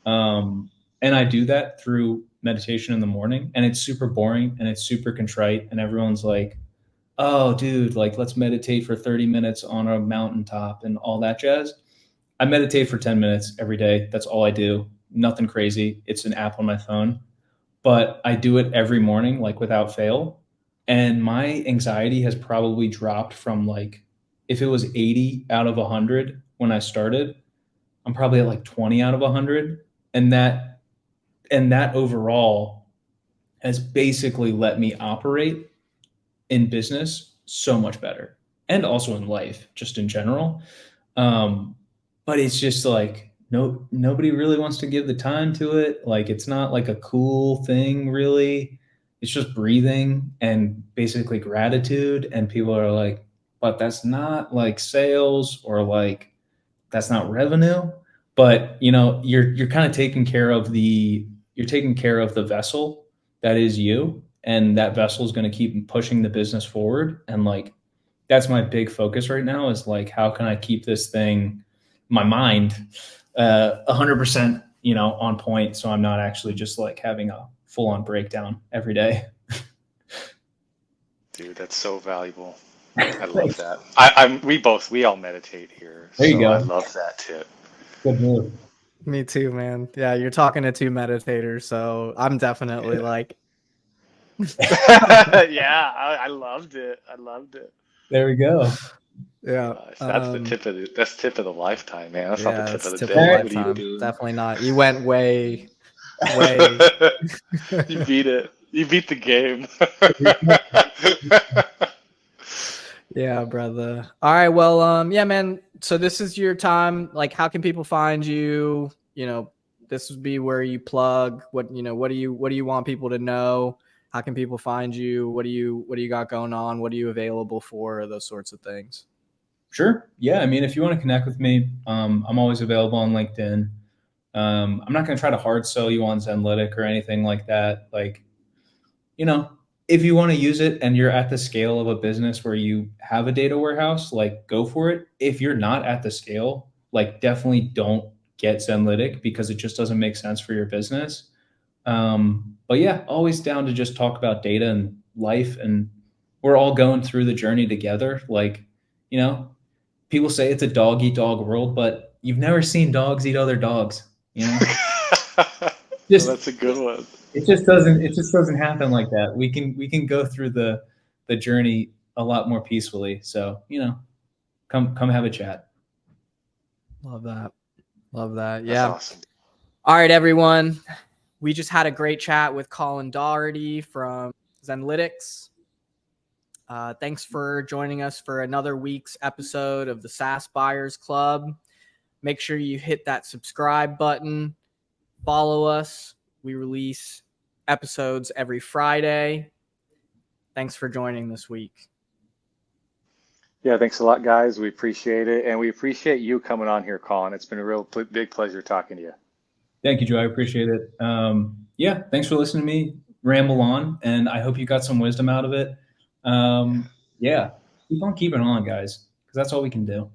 And I do that through meditation in the morning, and it's super boring and it's super contrite. And everyone's like, oh, dude, like let's meditate for 30 minutes on a mountaintop and all that jazz. I meditate for 10 minutes every day. That's all I do. Nothing crazy. It's an app on my phone, but I do it every morning, like without fail. And my anxiety has probably dropped from like, if it was 80 out of 100 when I started, I'm probably at like 20 out of 100. And that overall has basically let me operate in business so much better, and also in life, just in general. But it's just like nobody really wants to give the time to it. Like it's not like a cool thing, really. It's just breathing and basically gratitude. And people are like, but that's not like sales, or like that's not revenue. But you're kind of taking care of the vessel that is you, and that vessel is going to keep pushing the business forward. And like that's my big focus right now, is like how can I keep this thing, my mind, 100% on point, so I'm not actually just like having a full-on breakdown every day. Dude, that's so valuable. I love that. We all meditate here, There you so I go. love that tip. Good move. Me too, man. Yeah, you're talking to two meditators, so I'm definitely like, Yeah, I loved it. I loved it. There we go. yeah. Gosh, that's tip of the lifetime, man. That's not the Yeah, tip it's of the tip of a day. What are you lifetime. doing? Definitely not. You went way, way. You beat it. You beat the game. Yeah, brother. All right. Well, yeah, man. So this is your time. Like, how can people find you? This would be where you plug. What do you want people to know? How can people find you? What do you got going on? What are you available for? Those sorts of things. Sure. Yeah. I mean, if you want to connect with me, I'm always available on LinkedIn. I'm not going to try to hard sell you on Zenlytic or anything like that. Like, if you want to use it and you're at the scale of a business where you have a data warehouse, like go for it. If you're not at the scale, like definitely don't get Zenlytic, because it just doesn't make sense for your business. But yeah, always down to just talk about data and life, and we're all going through the journey together. Like, people say it's a dog eat dog world, but you've never seen dogs eat other dogs, Well, Just that's a good one. it just doesn't happen like that. We can go through the journey a lot more peacefully. So, come have a chat. Love that. Love that. That's Yeah. awesome. All right, everyone. We just had a great chat with Colin Dougherty from Zenlytics. Thanks for joining us for another week's episode of the SaaS Buyers Club. Make sure you hit that subscribe button. Follow us. We release episodes every Friday. Thanks for joining this week. Yeah, thanks a lot, guys. We appreciate it. And we appreciate you coming on here, Colin. It's been a real big pleasure talking to you. Thank you, Joe. I appreciate it. Yeah, thanks for listening to me ramble on, and I hope you got some wisdom out of it. Yeah, keep on keeping on, guys, because that's all we can do.